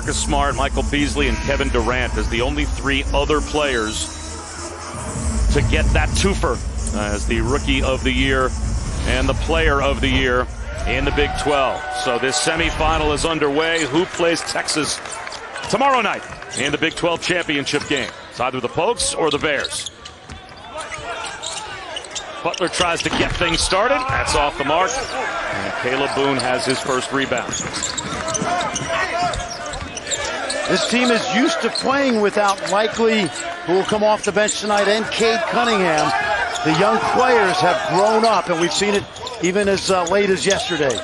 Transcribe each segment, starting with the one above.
Marcus Smart, Michael Beasley, and Kevin Durant as the only 3 other players to get that twofer as the Rookie of the Year and the Player of the Year in the Big 12. So this semifinal is underway. Who plays Texas tomorrow night in the Big 12 championship game? It's either the Pokes or the Bears. Butler tries to get things started. That's off the mark. And Caleb Boone has his first rebound. This team is used to playing without Likely, who will come off the bench tonight, and Cade Cunningham. The young players have grown up, and we've seen it even as late as yesterday.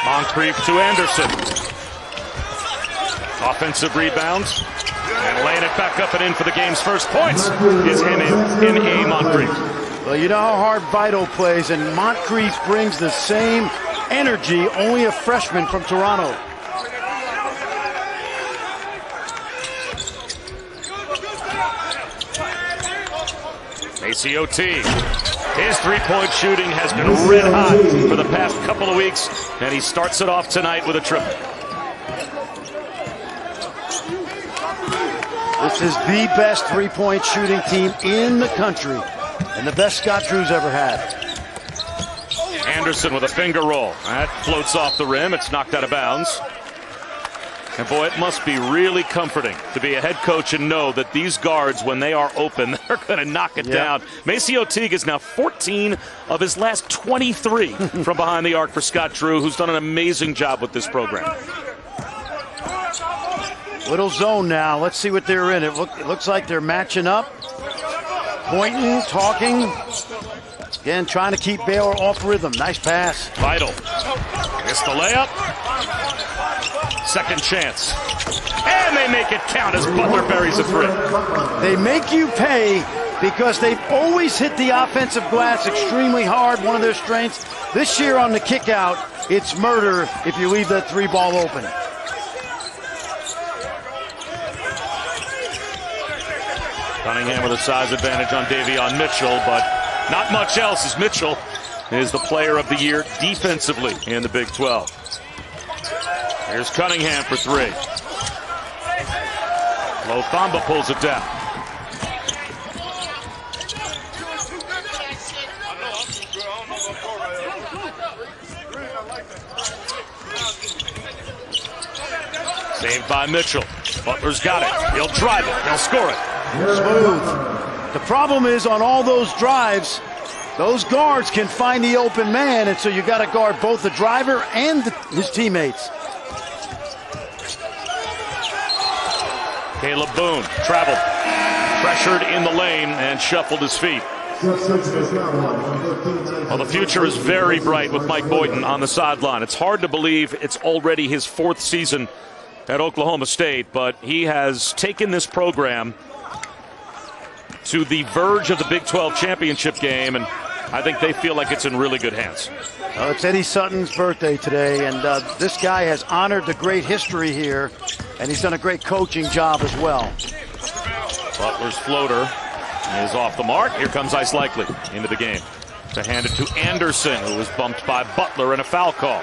Moncrief to Anderson. Offensive rebounds. And laying it back up and in for the game's first points is M.A. Moncrief. Well, you know how hard Vital plays, and Moncrief brings the same energy, only a freshman from Toronto. ACOT. His three-point shooting has been red hot for the past couple of weeks, and he starts it off tonight with a triple. This is the best three-point shooting team in the country, and the best Scott Drew's ever had. Anderson with a finger roll. That floats off the rim. It's knocked out of bounds. And boy, it must be really comforting to be a head coach and know that these guards, when they are open, they're going to knock it down. Maceo Teague is now 14 of his last 23 from behind the arc for Scott Drew, who's done an amazing job with this program. Little zone now. Let's see what they're in. It looks like they're matching up, pointing, talking. Again, trying to keep Baylor off rhythm. Nice pass. Vital. Missed the layup. Second chance. And they make it count as Butler buries a three. They make you pay because they've always hit the offensive glass extremely hard, one of their strengths. This year on the kick out, it's murder if you leave that three ball open. Cunningham with a size advantage on Davion Mitchell, but not much else, as Mitchell is the Player of the Year defensively in the Big 12. Here's Cunningham for three. Lothamba pulls it down. Saved by Mitchell. Butler's got it. He'll drive it. He'll score it. Smooth. The problem is on all those drives, those guards can find the open man, and so you got to guard both the driver and his teammates. Caleb Boone traveled, pressured in the lane, and shuffled his feet. Well, the future is very bright with Mike Boynton on the sideline. It's hard to believe it's already his 4th season at Oklahoma State, but he has taken this program to the verge of the Big 12 championship game, and I think they feel like it's in really good hands. It's Eddie Sutton's birthday today, and this guy has honored the great history here, and he's done a great coaching job as well. Butler's floater is off the mark. Here comes Ice Likely into the game to hand it to Anderson, who was bumped by Butler in a foul call.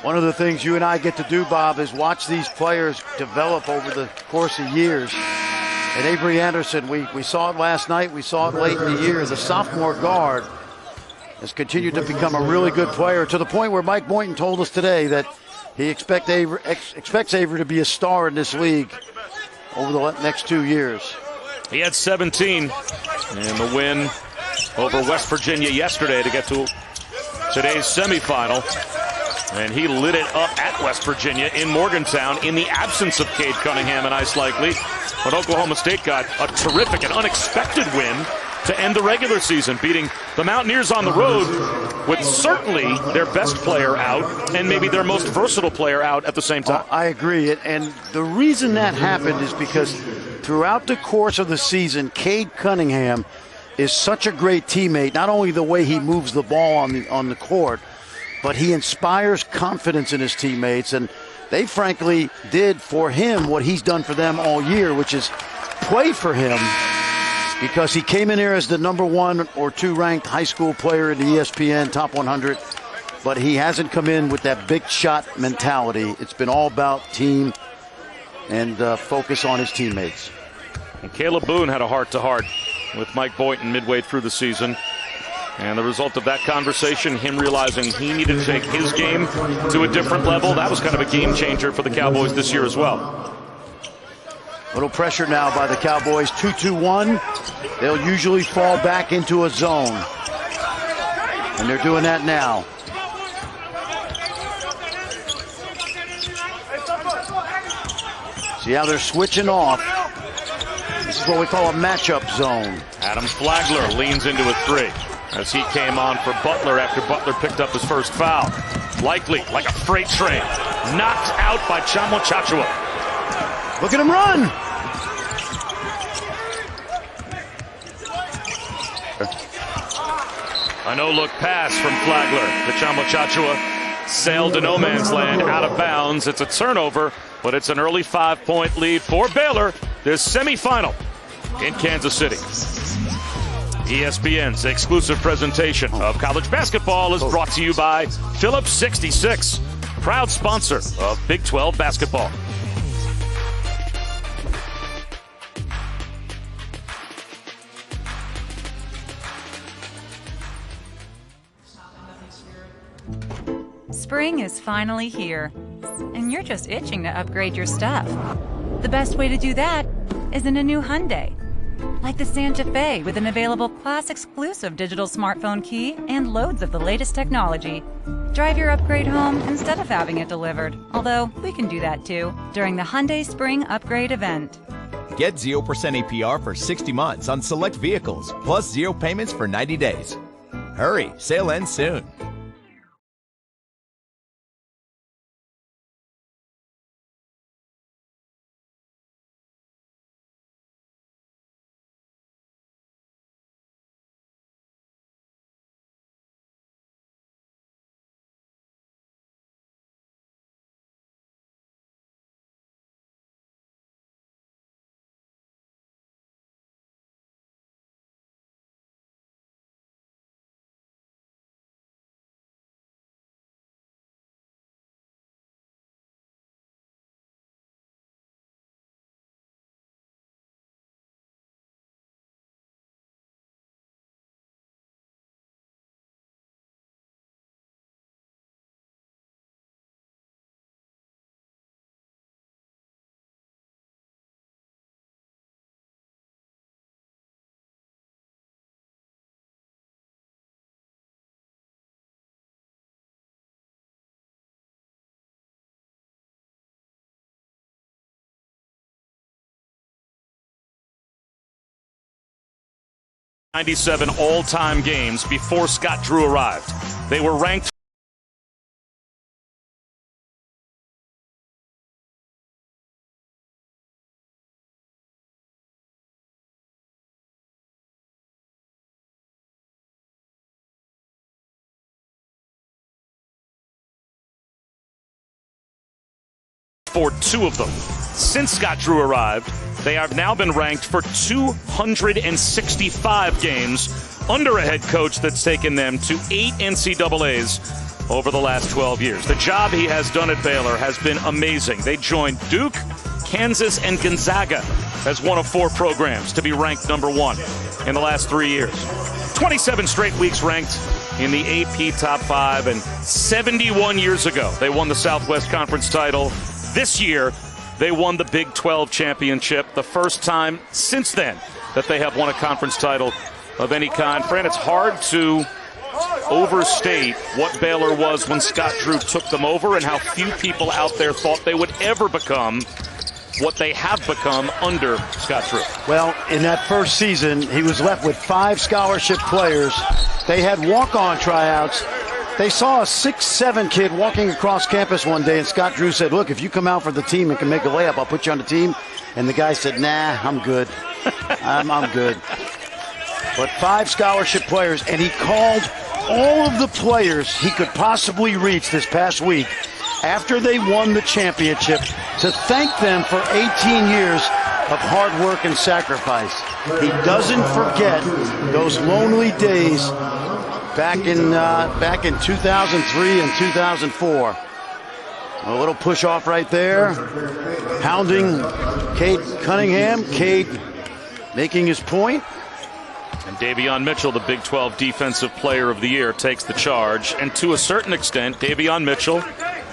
One of the things you and I get to do, Bob, is watch these players develop over the course of years. And Avery Anderson, we saw it last night, we saw it late in the year. The sophomore guard has continued to become a really good player, to the point where Mike Boynton told us today that he expects Avery to be a star in this league over the next 2 years. He had 17 in the win over West Virginia yesterday to get to today's semifinal. And he lit it up at West Virginia in Morgantown in the absence of Cade Cunningham and Ice Likely. But Oklahoma State got a terrific and unexpected win to end the regular season, beating the Mountaineers on the road with certainly their best player out and maybe their most versatile player out at the same time. I agree. And the reason that happened is because throughout the course of the season, Cade Cunningham is such a great teammate, not only the way he moves the ball on the court, but he inspires confidence in his teammates. And they frankly did for him what he's done for them all year, which is play for him, because he came in here as the number 1 or 2 ranked high school player in the ESPN Top 100, but he hasn't come in with that big shot mentality. It's been all about team and focus on his teammates. And Caleb Boone had a heart-to-heart with Mike Boynton midway through the season. And the result of that conversation, him realizing he needed to take his game to a different level, that was kind of a game changer for the Cowboys this year as well. Little pressure now by the Cowboys. 2-2-1. They'll usually fall back into a zone. And they're doing that now. See how they're switching off. This is what we call a matchup zone. Adam Flagler leans into a 3 as he came on for Butler after Butler picked up his first foul. Likely, like a freight train, knocked out by Chamo Chachua. Look at him run! A no-look pass from Flagler. The Chamo Chachua sailed to no man's land, out of bounds. It's a turnover, but it's an early 5-point lead for Baylor. This semifinal in Kansas City. ESPN's exclusive presentation of college basketball is brought to you by Phillips 66, proud sponsor of Big 12 basketball. Spring is finally here, and you're just itching to upgrade your stuff. The best way to do that is in a new Hyundai, like the Santa Fe, with an available class-exclusive digital smartphone key and loads of the latest technology. Drive your upgrade home instead of having it delivered, although we can do that too during the Hyundai Spring Upgrade event. Get 0% APR for 60 months on select vehicles, plus 0 payments for 90 days. Hurry, sale ends soon. '97 all-time games before Scott Drew arrived. They were ranked for 2 of them. Since Scott Drew arrived, they have now been ranked for 265 games under a head coach that's taken them to 8 NCAAs over the last 12 years. The job he has done at Baylor has been amazing. They joined Duke, Kansas, and Gonzaga as one of 4 programs to be ranked number 1 in the last 3 years. 27 straight weeks ranked in the AP Top 5, and 71 years ago, they won the Southwest Conference title. This year, they won the Big 12 championship, the first time since then that they have won a conference title of any kind. Fran, it's hard to overstate what Baylor was when Scott Drew took them over and how few people out there thought they would ever become what they have become under Scott Drew. Well, in that first season, he was left with 5 scholarship players. They had walk-on tryouts. They saw a 6'7" kid walking across campus one day, and Scott Drew said, look, if you come out for the team and can make a layup, I'll put you on the team. And the guy said, nah, I'm good. I'm good. But 5 scholarship players, and he called all of the players he could possibly reach this past week after they won the championship to thank them for 18 years of hard work and sacrifice. He doesn't forget those lonely days back in 2003 and 2004. A little push off right there, hounding Cade Cunningham. Cade making his point. And Davion Mitchell, the Big 12 Defensive Player of the Year, takes the charge. And to a certain extent, Davion Mitchell,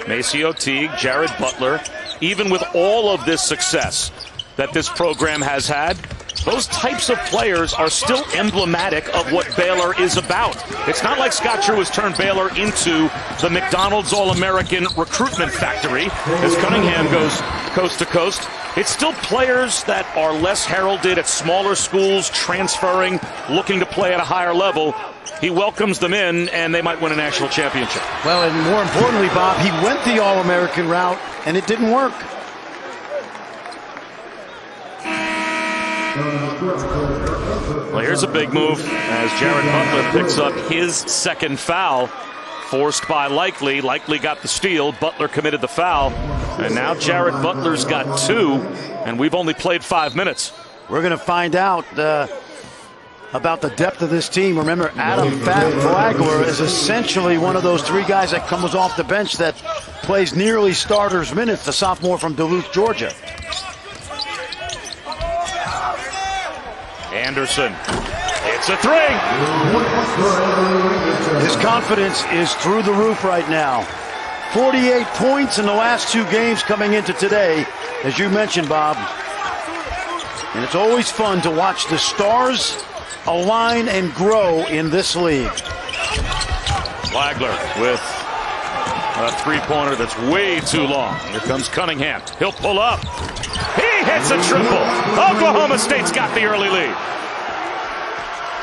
Maceo Teague, Jared Butler, even with all of this success that this program has had, those types of players are still emblematic of what Baylor is about. It's not like Scott Drew has turned Baylor into the McDonald's All-American recruitment factory as Cunningham goes coast to coast. It's still players that are less heralded at smaller schools, transferring, looking to play at a higher level. He welcomes them in, and they might win a national championship. Well, and more importantly, Bob, he went the All-American route, and it didn't work. Well, here's a big move as Jared Butler picks up his second foul, forced by Likely. Likely got the steal. Butler committed the foul. And now Jared Butler's got 2, and we've only played 5 minutes. We're going to find out about the depth of this team. Remember, Adam Flagler is essentially one of those 3 guys that comes off the bench that plays nearly starters minutes, the sophomore from Duluth, Georgia. Anderson, it's a 3. His confidence is through the roof right now. 48 points in the last 2 games coming into today, as you mentioned, Bob. And it's always fun to watch the stars align and grow in this league. Flagler with a 3-pointer that's way too long. Here comes Cunningham. He'll pull up. He hits a triple. Oklahoma State's got the early lead.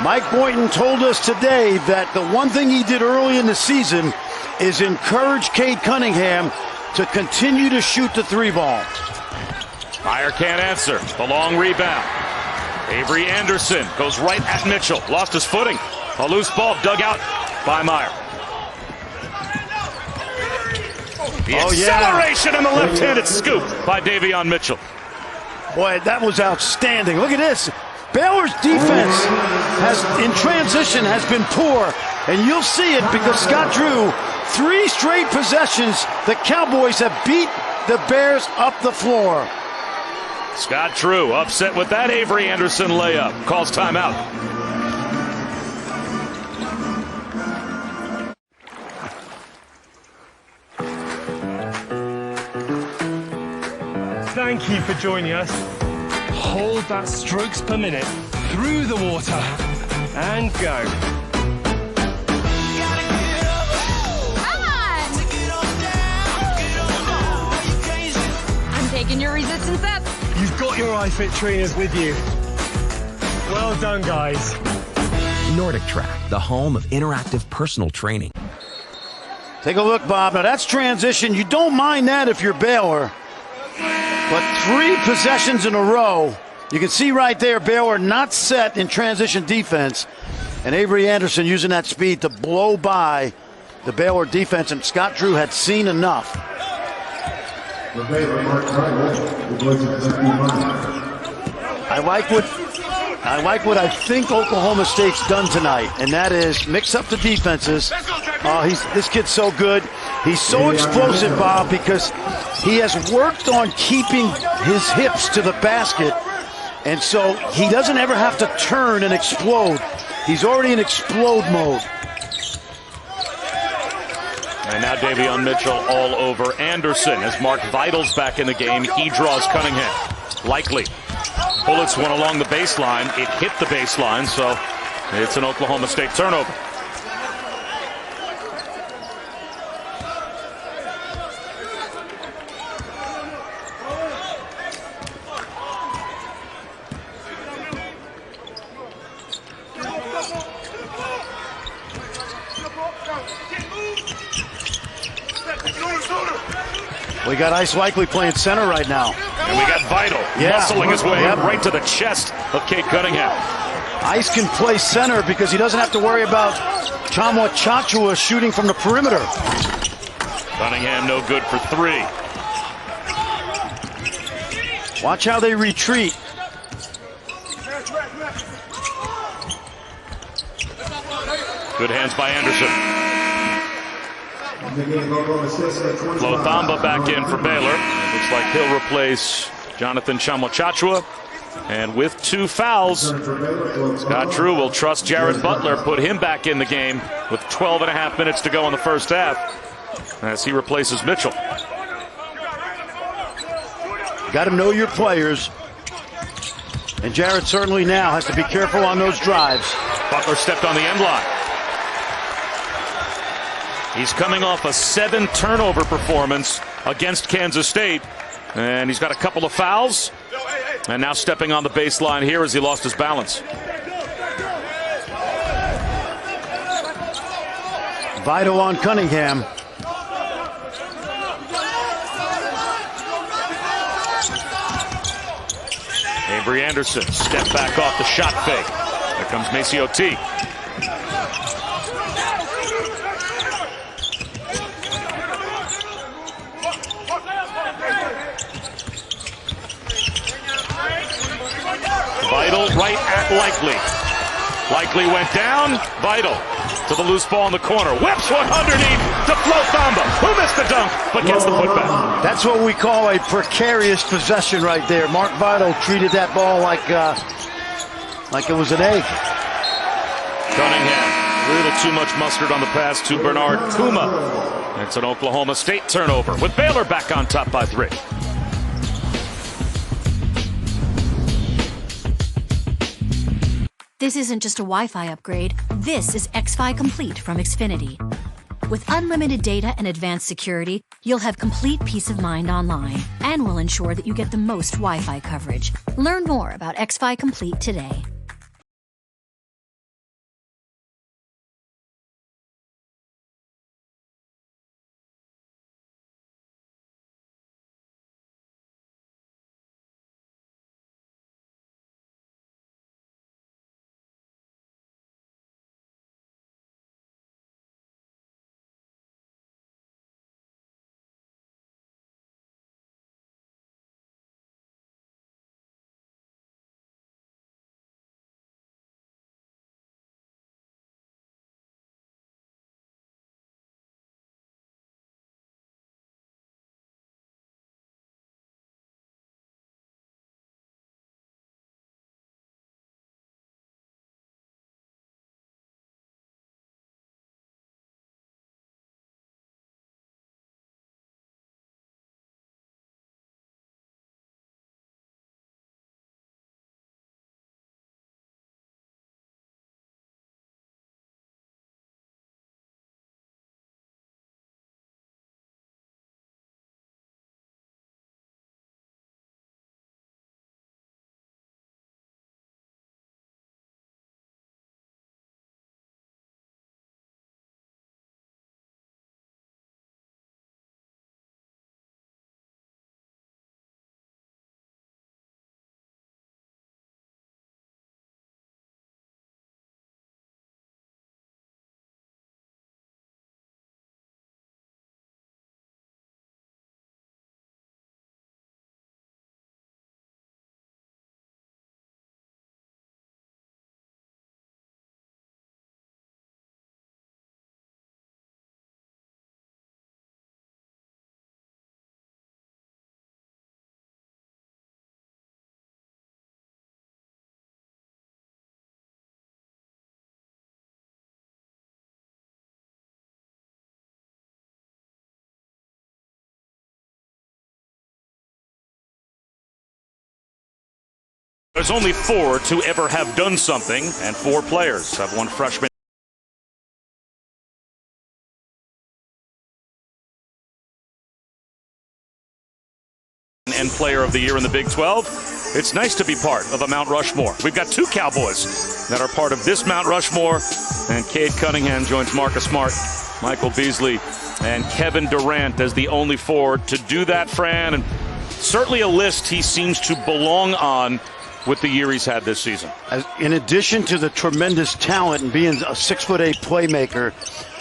Mike Boynton told us today that the one thing he did early in the season is encourage Cade Cunningham to continue to shoot the 3-ball. Meyer can't answer. The long rebound. Avery Anderson goes right at Mitchell. Lost his footing. A loose ball dug out by Meyer. The acceleration and the left-handed scoop by Davion Mitchell. Boy, that was outstanding. Look at this. Baylor's defense in transition has been poor, and you'll see it because Scott Drew, 3 straight possessions, the Cowboys have beat the Bears up the floor. Scott Drew upset with that Avery Anderson layup. Calls timeout. Thank you for joining us. Hold that strokes per minute through the water and go. Come on! I'm taking your resistance up. You've got your iFit trainers with you. Well done, guys. Nordic Track, the home of interactive personal training. Take a look, Bob. Now that's transition. You don't mind that if you're Baylor. But 3 possessions in a row. You can see right there, Baylor not set in transition defense. And Avery Anderson using that speed to blow by the Baylor defense. And Scott Drew had seen enough. I like what I think Oklahoma State's done tonight, and that is mix up the defenses. This kid's so good. He's so explosive, Bob, because he has worked on keeping his hips to the basket, and so he doesn't ever have to turn and explode. He's already in explode mode. And now Davion Mitchell all over Anderson as Mark Vidal's back in the game. He draws Cunningham. Likely. Bullets went along the baseline. It hit the baseline, so it's an Oklahoma State turnover. We got Ice Likely playing center right now. And we got Vidal muscling his way right to the chest of Cade Cunningham. Ice can play center because he doesn't have to worry about Chama Chachua shooting from the perimeter. Cunningham no good for 3. Watch how they retreat. Good hands by Anderson. Lothamba back in for Baylor. It looks like he'll replace Jonathan Chamachachua. And with 2 fouls, Scott Drew will trust Jared Butler, put him back in the game with 12.5 minutes to go in the first half as he replaces Mitchell. Got to know your players. And Jared certainly now has to be careful on those drives. Butler stepped on the end line. He's coming off a 7-turnover performance against Kansas State. And he's got a couple of fouls. And now stepping on the baseline here as he lost his balance. Vital on Cunningham. Avery Anderson, step back off the shot fake. Here comes Maceo T. Vital right at Likely. Likely went down. Vital to the loose ball in the corner. Whips one underneath to Lothamba, who missed the dunk but gets the putback. That's what we call a precarious possession right there. Mark Vital treated that ball like it was an egg. Cunningham, a little too much mustard on the pass to Bernard Kuma. It's an Oklahoma State turnover with Baylor back on top by 3. This isn't just a Wi-Fi upgrade. This is XII Complete from Xfinity. With unlimited data and advanced security, you'll have complete peace of mind online, and will ensure that you get the most Wi-Fi coverage. Learn more about XII Complete today. There's only 4 to ever have done something, and 4 players have won freshman and player of the year in the Big 12. It's nice to be part of a Mount Rushmore. We've got 2 Cowboys that are part of this Mount Rushmore, and Cade Cunningham joins Marcus Smart, Michael Beasley, and Kevin Durant as the only 4 to do that, Fran, and certainly a list he seems to belong on with the year he's had this season. In addition to the tremendous talent and being a 6'8" playmaker,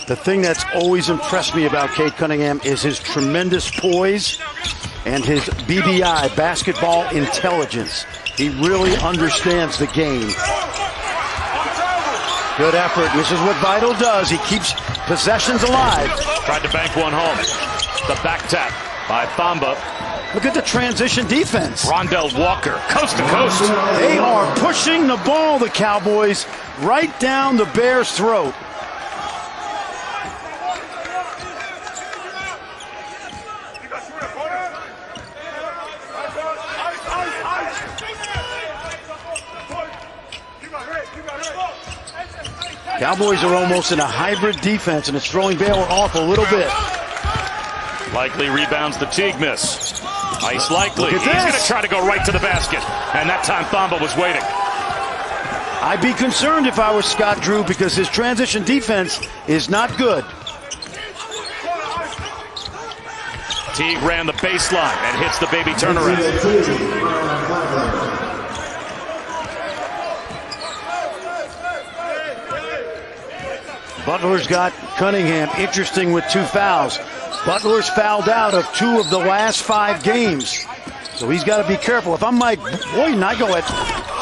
The thing that's always impressed me about Cade Cunningham is his tremendous poise and his BBI, basketball intelligence. He really understands the game. Good effort. This is what Vital does. He keeps possessions alive. Tried to bank one home. The back tap by Thamba. Look at the transition defense. Rondell Walker, coast to coast. They are pushing the ball, the Cowboys, right down the Bears' throat. Cowboys are almost in a hybrid defense, and it's throwing Baylor off a little bit. Likely rebounds the Teague miss. Ice Likely. He's this. going to try to go right to the basket. And that time Thamba was waiting. I'd be concerned if I was Scott Drew because his transition defense is not good. Teague ran the baseline and hits the baby turnaround. Butler's got Cunningham interesting with 2 fouls. Butler's fouled out of 2 of the last 5 games. So he's got to be careful. If I'm Mike Boynton, I go at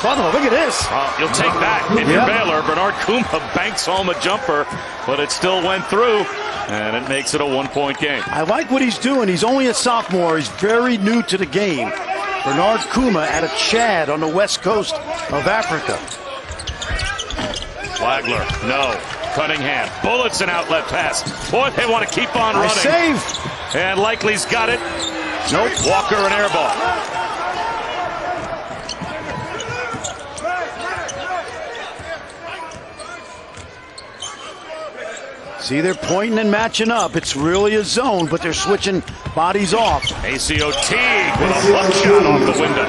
Butler. Look at this. You'll take that if you're Baylor. Bernard Kuma banks home a jumper, but it still went through, and it makes it a 1-point game. I like what he's doing. He's only a sophomore. He's very new to the game. Bernard Kuma out of Chad on the west coast of Africa. Flagler, no. Cunningham, bullets an outlet pass. Boy, they want to keep on running. Save. And Likely's got it. Nope. Walker an air ball. See, they're pointing and matching up. It's really a zone, but they're switching bodies off. ACO Teague with a hook shot off the window.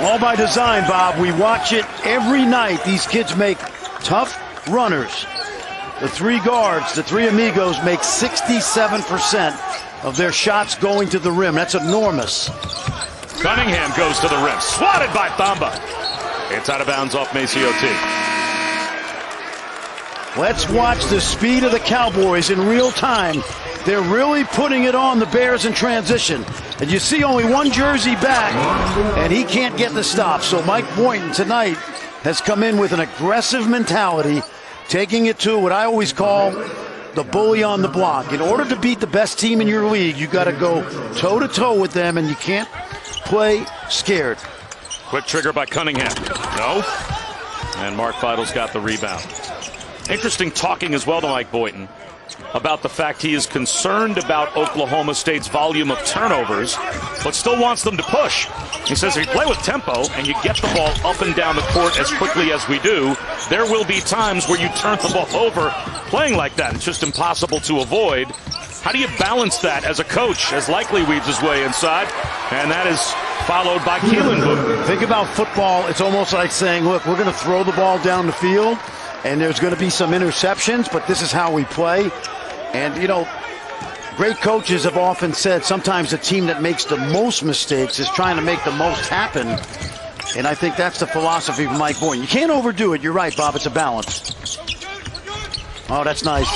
All by design, Bob. We watch it every night. These kids make tough runners. The 3 guards, the 3 amigos, make 67% of their shots going to the rim. That's enormous. Cunningham goes to the rim. Swatted by Thamba. It's out of bounds off Maceo Teague. Let's watch the speed of the Cowboys in real time. They're really putting it on the Bears in transition. And you see only 1 jersey back, and he can't get the stop. So Mike Boynton tonight has come in with an aggressive mentality, taking it to what I always call the bully on the block. In order to beat the best team in your league, you got to go toe-to-toe with them, and you can't play scared. Quick trigger by Cunningham. No. And Mark Vital's got the rebound. Interesting talking as well to Mike Boynton about the fact he is concerned about Oklahoma State's volume of turnovers, but still wants them to push. He says if you play with tempo and you get the ball up and down the court as quickly as we do, there will be times where you turn the ball over playing like that. It's just impossible to avoid. How do you balance that as a coach as Likely weaves his way inside? And that is followed by Keelan Boone. Think about football. It's almost like saying, look, we're going to throw the ball down the field, and there's going to be some interceptions, but this is how we play. And, you know, great coaches have often said sometimes the team that makes the most mistakes is trying to make the most happen. And I think that's the philosophy of Mike Boynton. You can't overdo it. You're right, Bob. It's a balance. Oh, that's nice.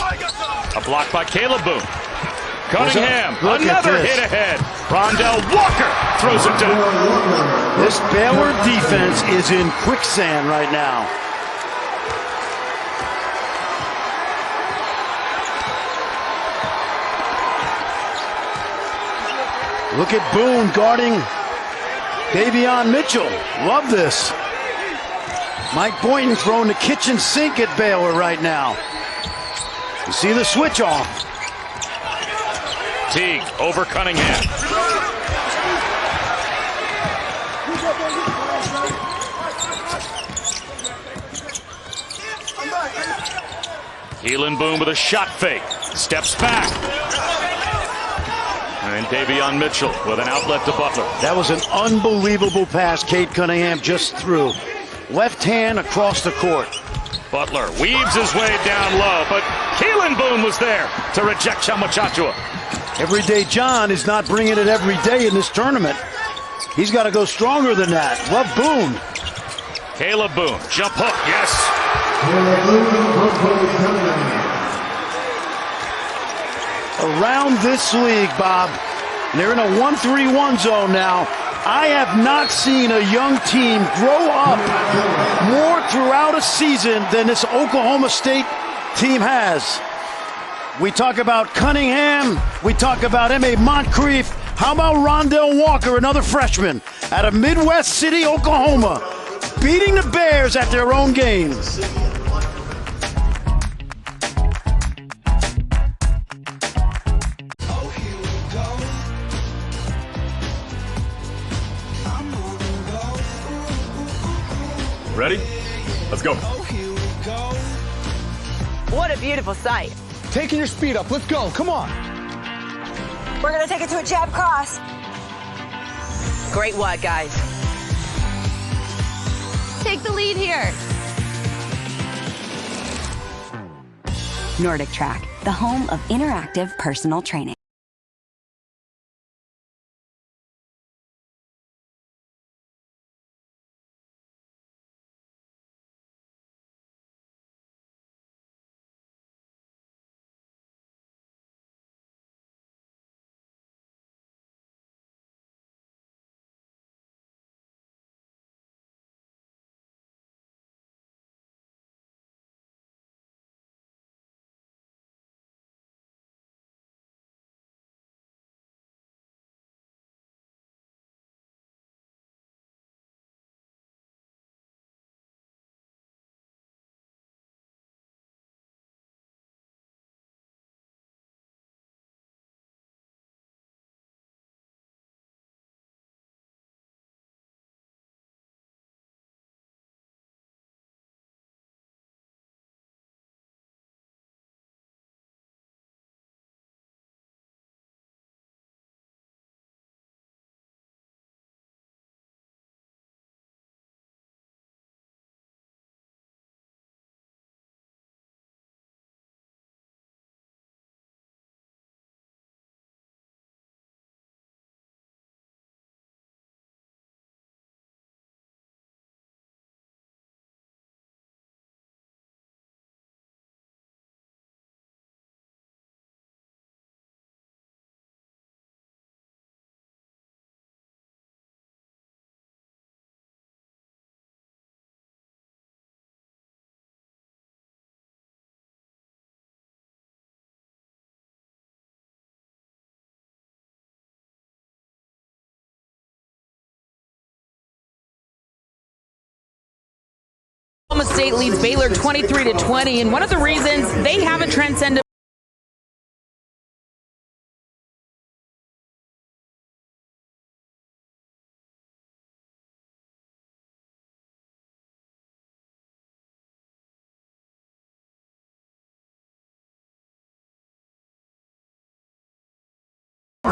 A block by Caleb Boone. Cunningham, Look another hit ahead. Rondell Walker throws it down. This Baylor defense is in quicksand right now. Look at Boone guarding Davion Mitchell. Love this. Mike Boynton throwing the kitchen sink at Baylor right now. You see the switch off. Teague over Cunningham. Keelan Boone with a shot fake. Steps back. And Davion Mitchell with an outlet to Butler. That was an unbelievable pass Cade Cunningham just threw. Left hand across the court. Butler weaves his way down low, but Keelan Boone was there to reject Chamachachua. Everyday John is not bringing it every day in this tournament. He's got to go stronger than that. Love Boone. Caleb Boone, jump hook, yes. around this league, Bob. They're in a 1-3-1 zone now. I have not seen a young team grow up more throughout a season than this Oklahoma State team has. We talk about Cunningham. We talk about M.A. Moncrief. How about Rondell Walker, another freshman out of Midwest City, Oklahoma, beating the Bears at their own games. Ready? Let's go. What a beautiful sight. Taking your speed up. Let's go. Come on. We're going to take it to a jab cross. Great work, guys. Take the lead here. Nordic Track, the home of interactive personal training. Oklahoma State leads Baylor 23-20, and one of the reasons they haven't transcended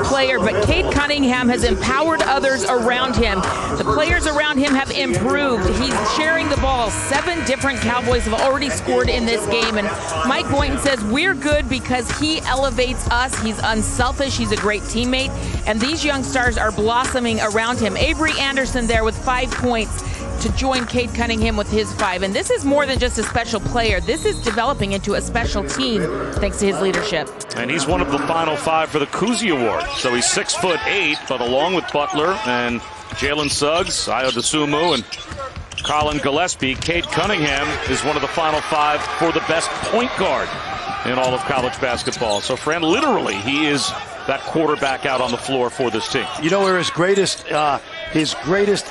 player, but Cade Cunningham has empowered others around him. The players around him have improved. He's sharing the ball. 7 different Cowboys have already scored in this game, and Mike Boynton says we're good because he elevates us. He's unselfish. He's a great teammate, and these young stars are blossoming around him. Avery Anderson there with 5 points to join Cade Cunningham with his 5. And this is more than just a special player. This is developing into a special team thanks to his leadership. And he's one of the final 5 for the Cousy Award. So he's 6'8", but along with Butler and Jalen Suggs, Ayo Dosunmu, and Colin Gillespie, Cade Cunningham is one of the final 5 for the best point guard in all of college basketball. So, Fran, literally, he is that quarterback out on the floor for this team. You know where his greatest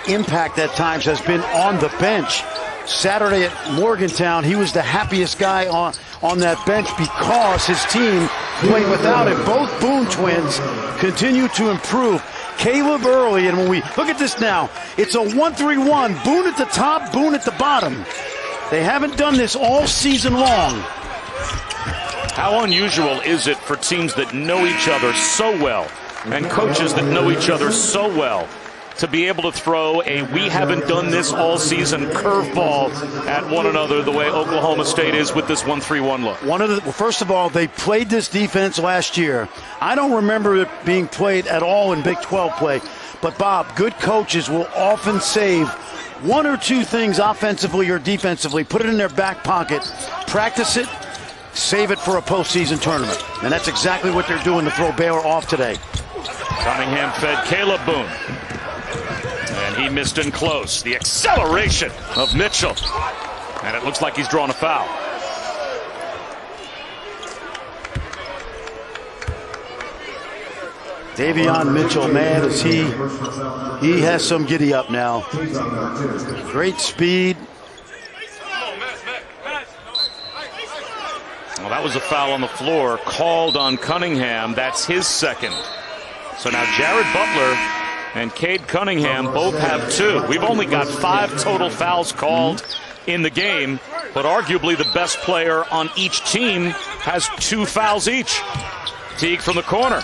impact at times has been on the bench. Saturday at Morgantown, he was the happiest guy on that bench because his team played without him. Both Boone twins continue to improve. Caleb early, and when we look at this now, it's a 1-3-1. Boone at the top, Boone at the bottom. They haven't done this all season long. How unusual is it for teams that know each other so well and coaches that know each other so well to be able to throw a "we haven't done this all season" curveball at one another the way Oklahoma State is with this 1-3-1 look? First of all, they played this defense last year. I don't remember it being played at all in Big 12 play. But, Bob, good coaches will often save 1 or 2 things offensively or defensively, put it in their back pocket, practice it, save it for a postseason tournament. And that's exactly what they're doing to throw Baylor off today. Cunningham fed Caleb Boone. And he missed in close. The acceleration of Mitchell. And it looks like he's drawn a foul. Davion Mitchell, man, he has some giddy up now. Great speed. Well, that was a foul on the floor called on Cunningham. That's his second. So now Jared Butler and Cade Cunningham both have 2. We've only got 5 total fouls called in the game, but arguably the best player on each team has 2 fouls each. Teague from the corner.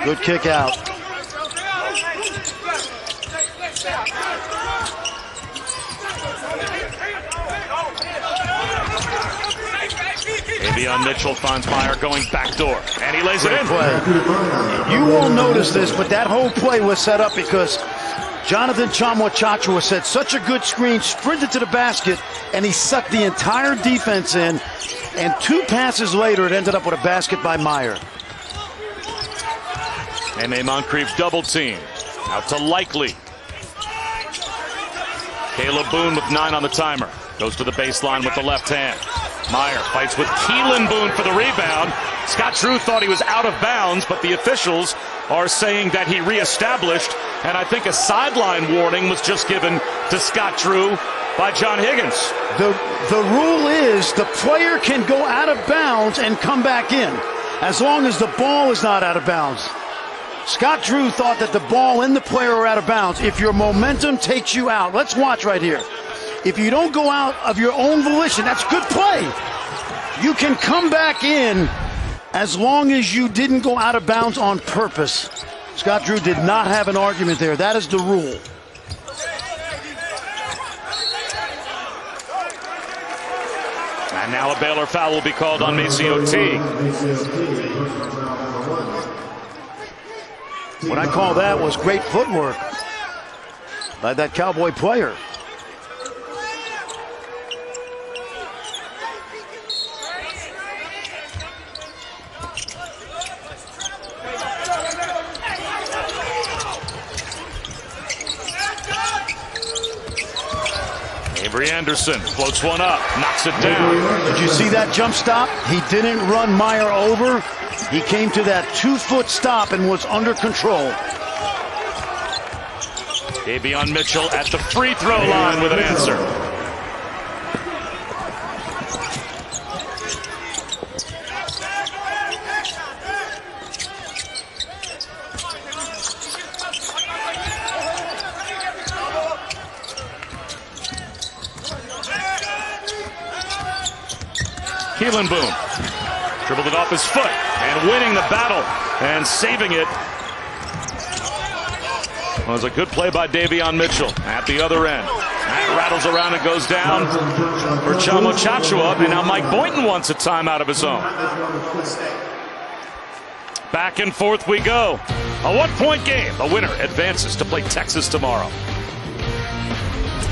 Good kick out. Davion Mitchell finds Meyer going backdoor, and he lays it in. Play. You won't notice this, but that whole play was set up because Jonathan Chachua set such a good screen, sprinted to the basket, and he sucked the entire defense in. And 2 passes later, it ended up with a basket by Meyer. M.A. Moncrief double team. Out to Likely. Caleb Boone with 9 on the timer. Goes to the baseline with the left hand. Meyer fights with Keelan Boone for the rebound. Scott Drew thought he was out of bounds, but the officials are saying that he reestablished. And I think a sideline warning was just given to Scott Drew by John Higgins. The rule is the player can go out of bounds and come back in, as long as the ball is not out of bounds. Scott Drew thought that the ball and the player are out of bounds. If your momentum takes you out, let's watch right here. If you don't go out of your own volition, that's good play. You can come back in as long as you didn't go out of bounds on purpose. Scott Drew did not have an argument there. That is the rule. And now a Baylor foul will be called on Maceo Teague. What I call that was great footwork by that Cowboy player. Avery Anderson floats one up, knocks it down. Did you see that jump stop? He didn't run Meyer over. He came to that 2-foot stop and was under control. Davion Mitchell at the free throw line with an answer. Keelan Boone dribbled it off his foot and winning the battle and saving it. Well, it was a good play by Davion Mitchell at the other end. That rattles around and goes down for Chachua, and now Mike Boynton wants a timeout of his own. Back and forth we go. A 1-point game. The winner advances to play Texas tomorrow.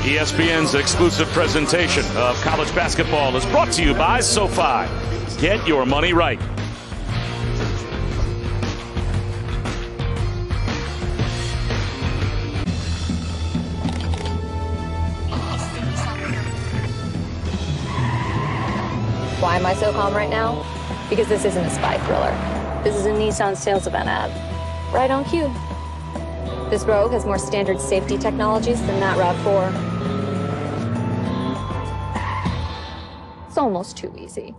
ESPN's exclusive presentation of college basketball is brought to you by SoFi. Get your money right. Why am I so calm right now? Because this isn't a spy thriller. This is a Nissan sales event ad. Right on cue. This Rogue has more standard safety technologies than that RAV4. It's almost too easy.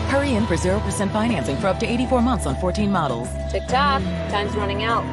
Hurry in for 0% financing for up to 84 months on 14 models. Tick-tock, time's running out.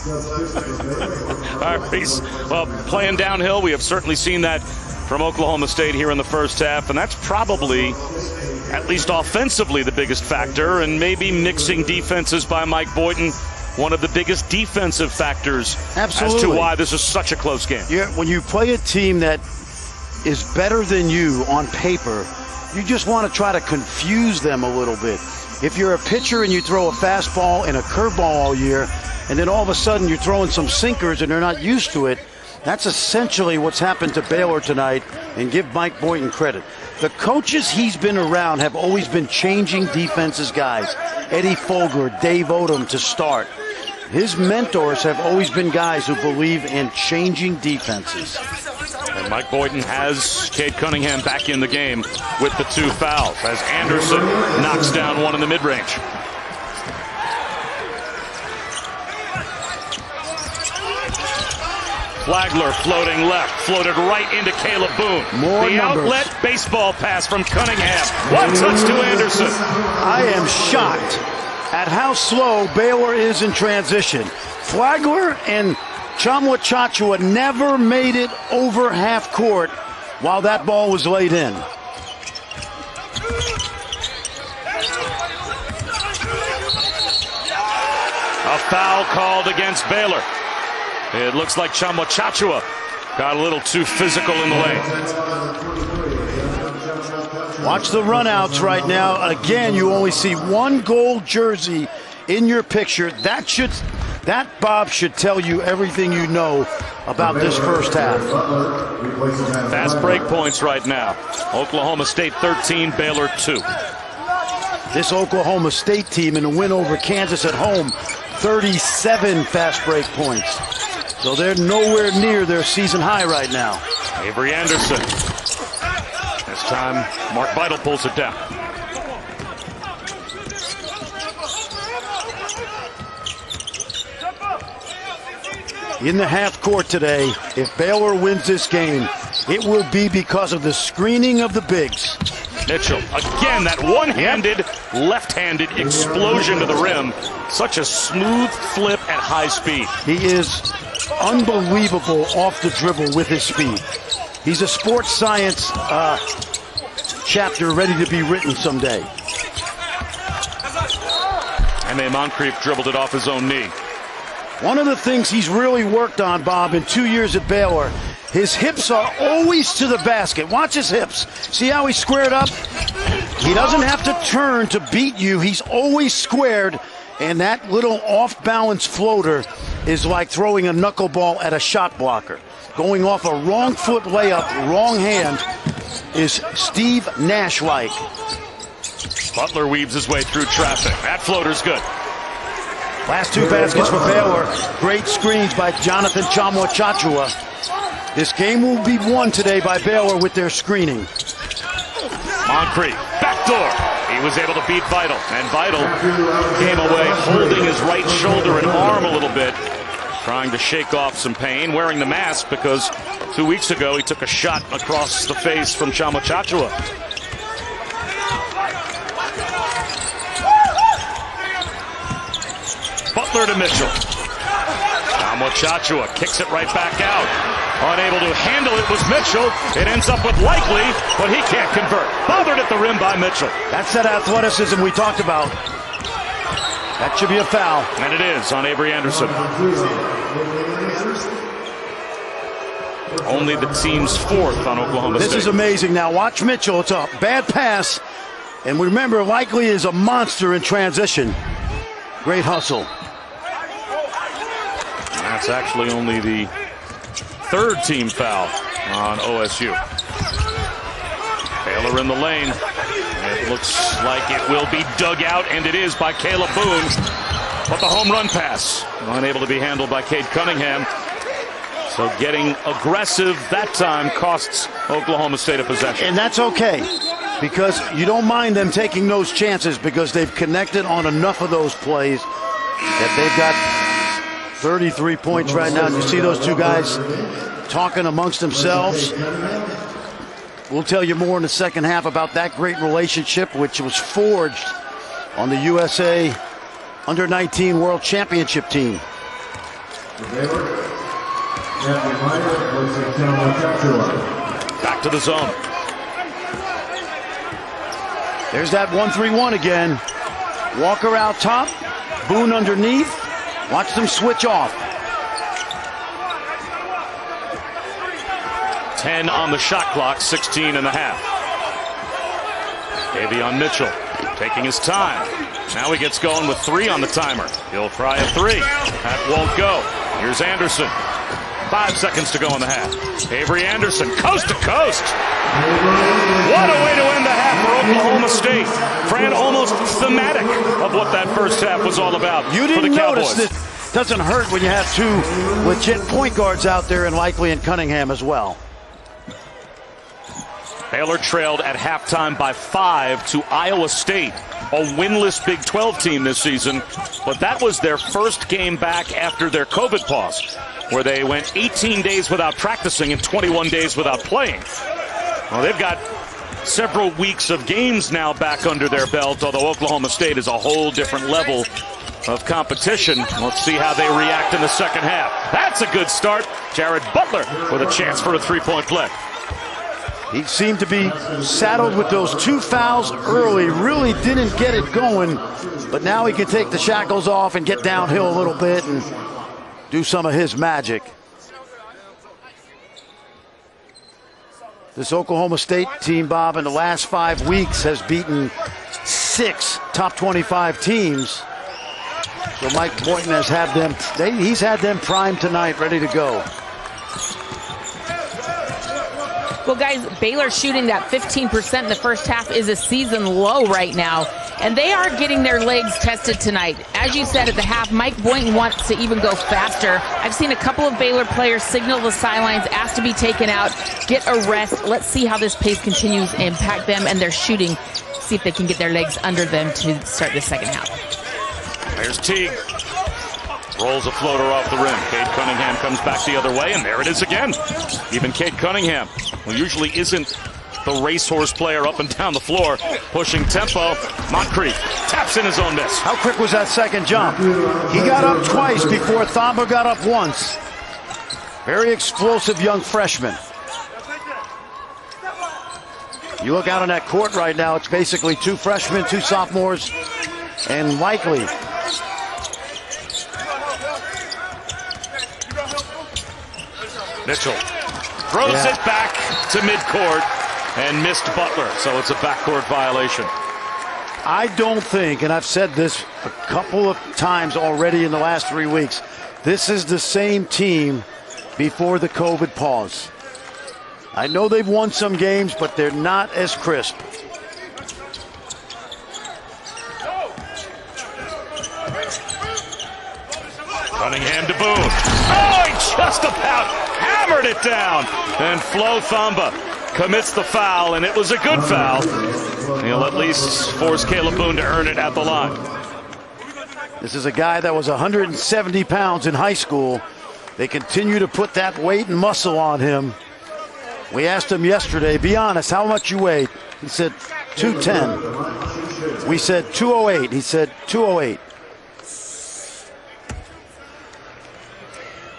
All right, Reese. Well, playing downhill, we have certainly seen that from Oklahoma State here in the first half, and that's probably, at least offensively, the biggest factor, and maybe mixing defenses by Mike Boynton, one of the biggest defensive factors. Absolutely. As to why this is such a close game. Yeah, when you play a team that is better than you on paper, you just want to try to confuse them a little bit. If you're a pitcher and you throw a fastball and a curveball all year, and then all of a sudden you're throwing some sinkers and they're not used to it, that's essentially what's happened to Baylor tonight, and give Mike Boynton credit. The coaches he's been around have always been changing defenses guys. Eddie Folger, Dave Odom to start. His mentors have always been guys who believe in changing defenses. And Mike Boynton has Cade Cunningham back in the game with the 2 fouls as Anderson knocks down one in the mid-range. Flagler floating left, floated right into Caleb Boone. The outlet baseball pass from Cunningham. One touch to Anderson. I am shocked at how slow Baylor is in transition. Flagler and Chachua never made it over half court while that ball was laid in. A foul called against Baylor. It looks like Chachua got a little too physical in the lane. Watch the runouts right now. Again, you only see one gold jersey in your picture. That, Bob, should tell you everything you know about this first half. Fast break points right now. Oklahoma State 13, Baylor 2. This Oklahoma State team in a win over Kansas at home, 37 fast break points. So they're nowhere near their season high right now. Avery Anderson. This time, Mark Vital pulls it down. In the half court today, if Baylor wins this game, it will be because of the screening of the bigs. Mitchell, again, that one-handed, left-handed explosion to the rim. Such a smooth flip at high speed. He is unbelievable off the dribble with his speed. He's a sports science chapter ready to be written someday. M.A. Moncrief dribbled it off his own knee. One of the things he's really worked on, Bob, in 2 years at Baylor, his hips are always to the basket. Watch his hips. See how he's squared up? He doesn't have to turn to beat you. He's always squared, and that little off-balance floater is like throwing a knuckleball at a shot blocker. Going off a wrong foot layup, wrong hand, is Steve Nash-like. Butler weaves his way through traffic. That floater's good. Last 2 baskets for Baylor. Great screens by Jonathan Chachua. This game will be won today by Baylor with their screening. Moncrief, backdoor. He was able to beat Vital, and Vital came away holding his right shoulder and arm a little bit, trying to shake off some pain, wearing the mask because 2 weeks ago he took a shot across the face from Chachua. Butler to Mitchell. Chachua kicks it right back out. Unable to handle it was Mitchell. It ends up with Likely, but he can't convert. Bothered at the rim by Mitchell. That's that athleticism we talked about. That should be a foul. And it is on Avery Anderson. Only the team's 4th on Oklahoma State. This is amazing. Now watch Mitchell. It's a bad pass. And remember, Likely is a monster in transition. Great hustle. That's actually only the 3rd team foul on OSU. Baylor in the lane. It looks like it will be dug out, and it is by Caleb Boone. But the home run pass, unable to be handled by Cade Cunningham. So getting aggressive that time costs Oklahoma State a possession. And that's okay, because you don't mind them taking those chances because they've connected on enough of those plays that they've got 33 points right now. And you see those 2 guys talking amongst themselves. We'll tell you more in the second half about that great relationship, which was forged on the USA Under-19 World Championship team. Back to the zone. There's that 1-3-1 again. Walker out top, Boone underneath. Watch them switch off. 10 on the shot clock, 16 and a half. Davion Mitchell taking his time. Now he gets going with 3 on the timer. He'll try a 3. That won't go. Here's Anderson. 5 seconds to go in the half. Avery Anderson, coast to coast. What a way to end the half for Oklahoma State. Fran, almost thematic of what that first half was all about. You didn't for the notice Cowboys. This doesn't hurt when you have 2 legit point guards out there, and Likely and Cunningham as well. Baylor trailed at halftime by 5 to Iowa State, a winless Big 12 team this season. But that was their first game back after their COVID pause, where they went 18 days without practicing and 21 days without playing. Well, they've got several weeks of games now back under their belt, although Oklahoma State is a whole different level of competition. Let's see how they react in the second half. That's a good start. Jared Butler with a chance for a 3-point play. He seemed to be saddled with those 2 fouls early, really didn't get it going, but now he can take the shackles off and get downhill a little bit and do some of his magic. This Oklahoma State team, Bob, in the last 5 weeks has beaten 6 top 25 teams. So Mike Boynton has had them, he's had them primed tonight, ready to go. Well, guys, Baylor shooting that 15% in the first half is a season low right now, and they are getting their legs tested tonight. As you said at the half, Mike Boynton wants to even go faster. I've seen a couple of Baylor players signal the sidelines, asked to be taken out, get a rest. Let's see how this pace continues to impact them and their shooting. See if they can get their legs under them to start the second half. There's Teague. Rolls a floater off the rim. Cade Cunningham comes back the other way, and there it is again. Even Cade Cunningham, who usually isn't the racehorse player up and down the floor, pushing tempo. Moncrief taps in his own miss. How quick was that second jump? He got up twice before Thamba got up once. Very explosive young freshman. You look out on that court right now, it's basically 2 freshmen, 2 sophomores, and Likely. Mitchell throws it back to midcourt and missed Butler, so it's a backcourt violation. I don't think, and I've said this a couple of times already in the last 3 weeks, this is the same team before the COVID pause. I know they've won some games, but they're not as crisp. Cunningham to Boone. Oh, he just about hammered it down. And Flo Thamba commits the foul, and it was a good foul. He'll at least force Caleb Boone to earn it at the line. This is a guy that was 170 pounds in high school. They continue to put that weight and muscle on him. We asked him yesterday, be honest, how much you weigh? He said 210. We said 208. He said 208.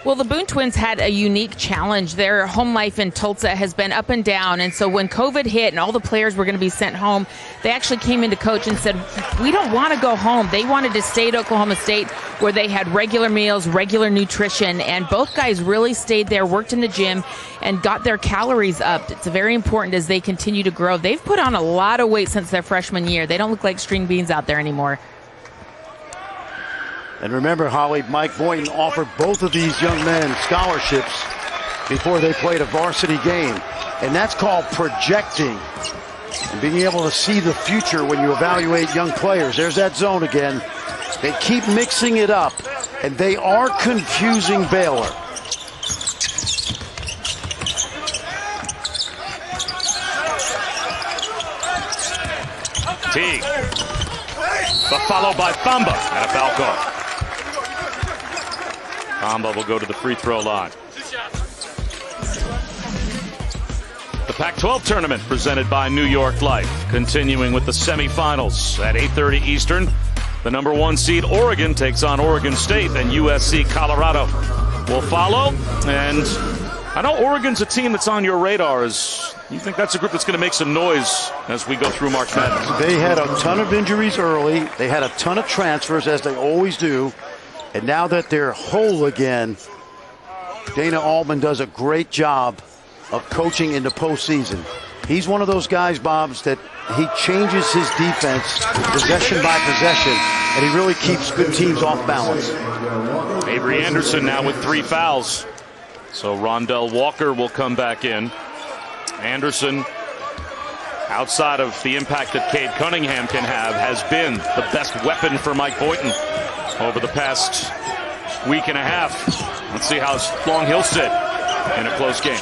Well, the Boone twins had a unique challenge. Their home life in Tulsa has been up and down. And so when COVID hit and all the players were going to be sent home, they actually came into coach and said, we don't want to go home. They wanted to stay at Oklahoma State where they had regular meals, regular nutrition. And both guys really stayed there, worked in the gym, and got their calories up. It's very important as they continue to grow. They've put on a lot of weight since their freshman year. They don't look like string beans out there anymore. And remember, Holly, Mike Boynton offered both of these young men scholarships before they played a varsity game. And that's called projecting and being able to see the future when you evaluate young players. There's that zone again. They keep mixing it up, and they are confusing Baylor. Teague. The follow by Thamba and a foul call. Thamba will go to the free throw line. The Pac-12 tournament presented by New York Life, continuing with the semifinals at 8:30 Eastern. The number 1 seed Oregon takes on Oregon State and USC Colorado. will follow. And I know Oregon's a team that's on your radar. You think that's a group that's going to make some noise as we go through March Madness? They had a ton of injuries early. They had a ton of transfers, as they always do. And now that they're whole again, Dana Altman does a great job of coaching in the postseason. He's one of those guys, Bobs, that he changes his defense possession by possession, and he really keeps good teams off balance. Avery Anderson now with 3 fouls. So Rondell Walker will come back in. Anderson, outside of the impact that Cade Cunningham can have, has been the best weapon for Mike Boynton over the past week and a half. Let's see how long he'll sit in a close game.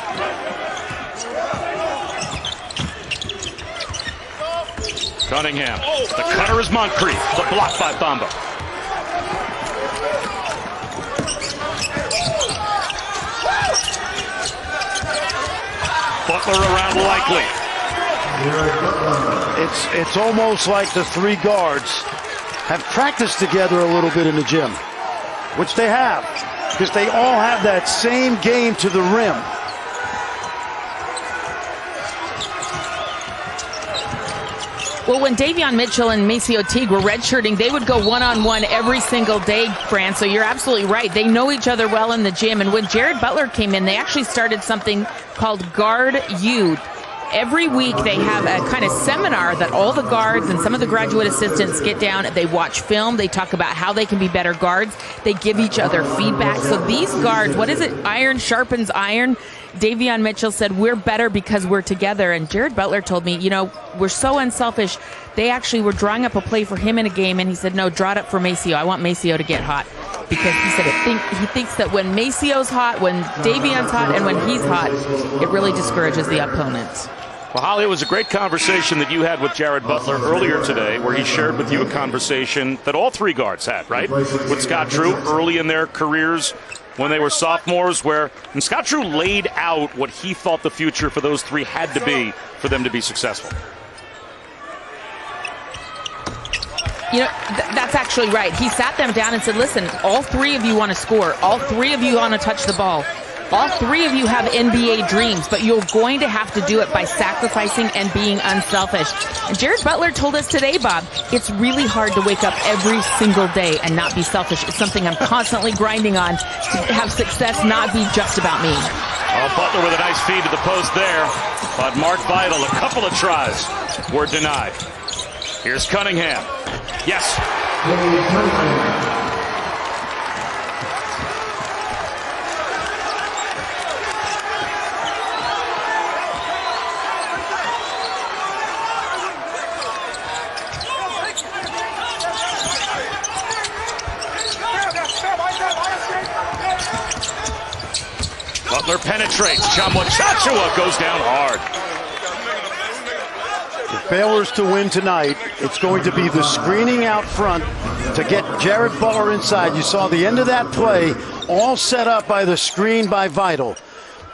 Cunningham, the cutter is Moncrief, the block by Bamba. Butler around Likely. It's almost like the 3 guards have practiced together a little bit in the gym, which they have, because they all have that same game to the rim. Well, when Davion Mitchell and Maceo Teague were redshirting, they would go one-on-one every single day, Fran. So you're absolutely right. They know each other well in the gym. And when Jared Butler came in, they actually started something called Guard U. Every week they have a kind of seminar that all the guards and some of the graduate assistants get down. They watch film. They talk about how they can be better guards. They give each other feedback. So these guards, what is it? Iron sharpens iron. Davion Mitchell said, we're better because we're together. And Jared Butler told me, you know, we're so unselfish. They actually were drawing up a play for him in a game, and he said, no, draw it up for Maceo. I want Maceo to get hot. Because he said he thinks that when Maceo's hot, when Davion's hot, and when he's hot, it really discourages the opponents. Well, Holly, it was a great conversation that you had with Jared Butler earlier today, where he shared with you a conversation that all 3 guards had, right? With Scott Drew early in their careers when they were sophomores, and Scott Drew laid out what he thought the future for those 3 had to be for them to be successful. You know, that's actually right. He sat them down and said, listen, all 3 of you want to score. All 3 of you want to touch the ball. All 3 of you have NBA dreams, but you're going to have to do it by sacrificing and being unselfish. And Jared Butler told us today, Bob, it's really hard to wake up every single day and not be selfish. It's something I'm constantly grinding on to have success not be just about me. Oh, Butler with a nice feed to the post there, but Mark Vidal, a couple of tries were denied. Here's Cunningham. Yes. Butler penetrates. Chachua goes down hard. If Baylor's to win tonight, it's going to be the screening out front to get Jared Butler inside. You saw the end of that play, all set up by the screen by Vidal.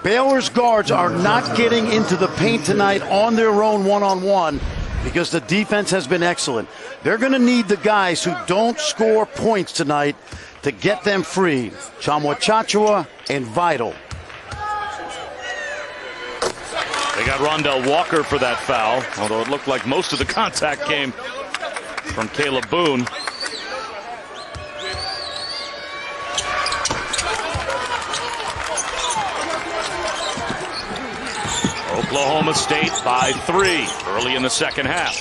Baylor's guards are not getting into the paint tonight on their own one-on-one because the defense has been excellent. They're going to need the guys who don't score points tonight to get them free. Chachua and Vidal. They got Rondell Walker for that foul, although it looked like most of the contact came from Caleb Boone. Oklahoma State by 3 early in the second half.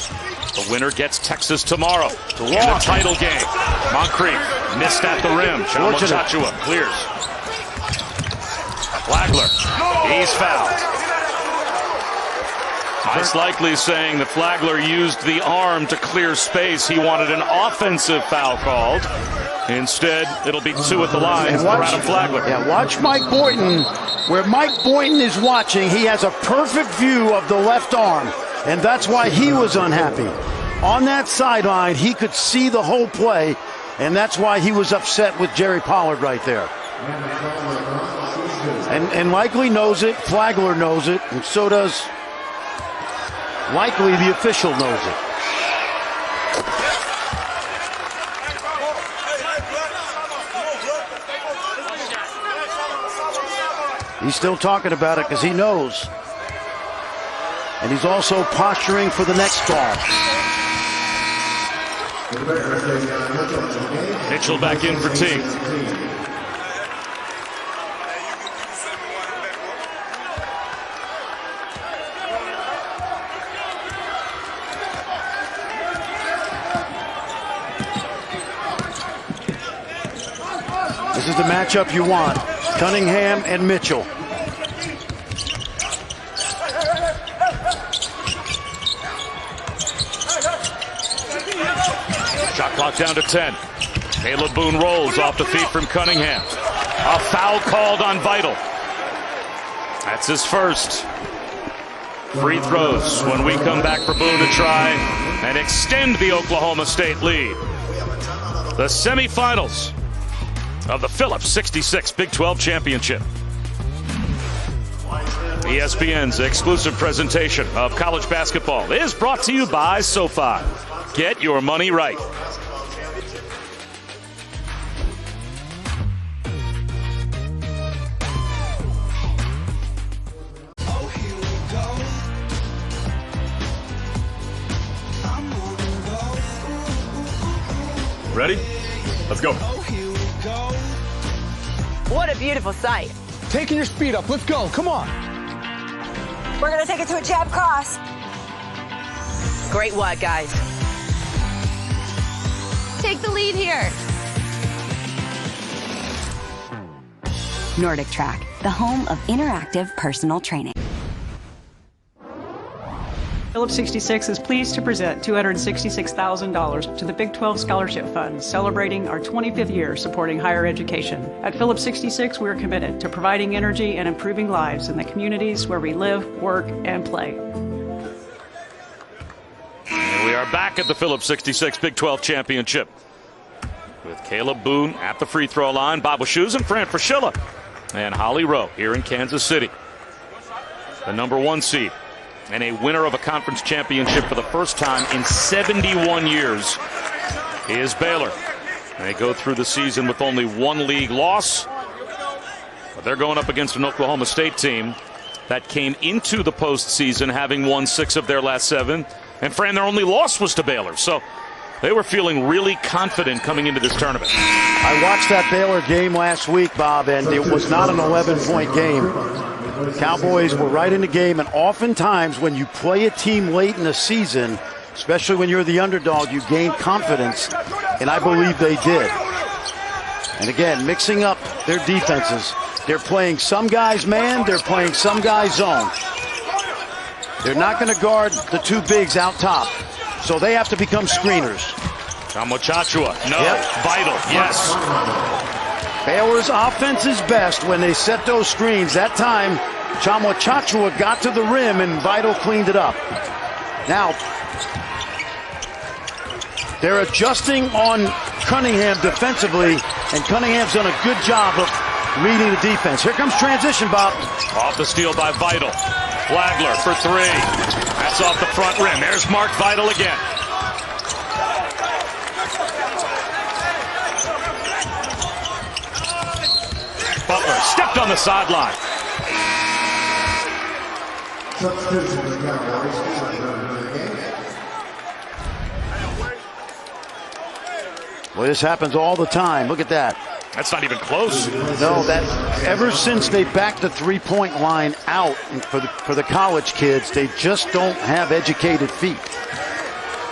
The winner gets Texas tomorrow in the title game. Moncrief missed at the rim. Chachua clears. Flagler, he's fouled. Mike Likely saying that Flagler used the arm to clear space. He wanted an offensive foul called. Instead, it'll be 2 at the line for Adam Flagler. Yeah, watch Mike Boynton. Where Mike Boynton is watching, he has a perfect view of the left arm, and that's why he was unhappy. On that sideline, he could see the whole play, and that's why he was upset with Jerry Pollard right there. And Likely knows it, Flagler knows it, and so does Likely, the official, knows it. He's still talking about it because he knows. And he's also posturing for the next ball. Mitchell back in for T. This is the matchup you want. Cunningham and Mitchell. Shot clock down to 10. Caleb Boone rolls off the feet from Cunningham. A foul called on Vital. That's his first. Free throws when we come back for Boone to try and extend the Oklahoma State lead. The semifinals of the Phillips 66 Big 12 Championship. ESPN's exclusive presentation of college basketball is brought to you by SoFi. Get your money right. Ready? Let's go. What a beautiful sight. Taking your speed up. Let's go. Come on. We're going to take it to a jab cross. Great work, guys. Take the lead here. Nordic Track, the home of interactive personal training. Phillips 66 is pleased to present $266,000 to the Big 12 Scholarship Fund, celebrating our 25th year supporting higher education. At Phillips 66, we are committed to providing energy and improving lives in the communities where we live, work, and play. And we are back at the Phillips 66 Big 12 Championship with Caleb Boone at the free throw line, Bob Wischusen, Fran Fraschilla, and Holly Rowe here in Kansas City. The #1 seed and a winner of a conference championship for the first time in 71 years is Baylor. They go through the season with only one league loss, but they're going up against an Oklahoma State team that came into the postseason having won 6 of their last 7. And Fran, their only loss was to Baylor, so they were feeling really confident coming into this tournament. I watched that Baylor game last week, Bob, and it was not an 11-point game. Cowboys were right in the game, and oftentimes when you play a team late in the season, especially when you're the underdog, you gain confidence, and I believe they did. And again, mixing up their defenses. They're playing some guys man, they're playing some guys zone. They're not going to guard the 2 bigs out top, so they have to become screeners. Chachua, no. Yep. Vital, yes. Baylor's offense is best when they set those screens. That time, Chachua got to the rim and Vital cleaned it up. Now, they're adjusting on Cunningham defensively, and Cunningham's done a good job of reading the defense. Here comes transition, Bob. Off the steal by Vital. Flagler for 3. That's off the front rim. There's Mark Vital again. Butler stepped on the sideline. Well, this happens all the time. Look at that. That's not even close. No, that ever since they backed the three-point line out for the college kids, they just don't have educated feet.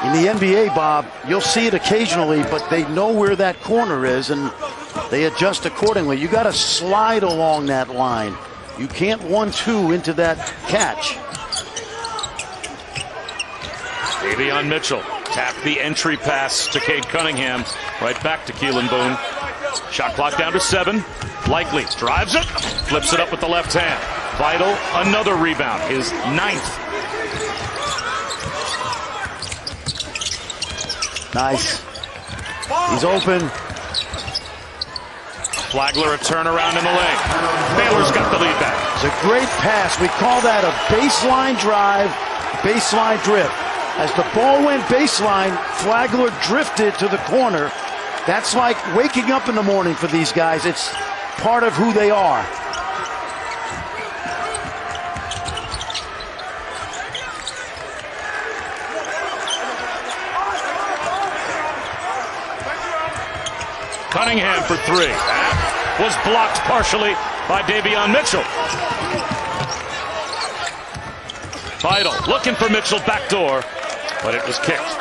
In the NBA, Bob, you'll see it occasionally, but they know where that corner is, and they adjust accordingly. You got to slide along that line. You can't 1-2 into that catch. Davion Mitchell tapped the entry pass to Cade Cunningham. Right back to Keelan Boone. Shot clock down to 7. Likely drives it, flips it up with the left hand. Vital, another rebound, his 9th. Nice. He's open. Flagler a turnaround in the lane. Baylor's got the lead back. It's a great pass. We call that a baseline drive, baseline drift. As the ball went baseline, Flagler drifted to the corner. That's like waking up in the morning for these guys. It's part of who they are. Cunningham for three. That was blocked partially by Davion Mitchell. Vital looking for Mitchell backdoor, but it was kicked.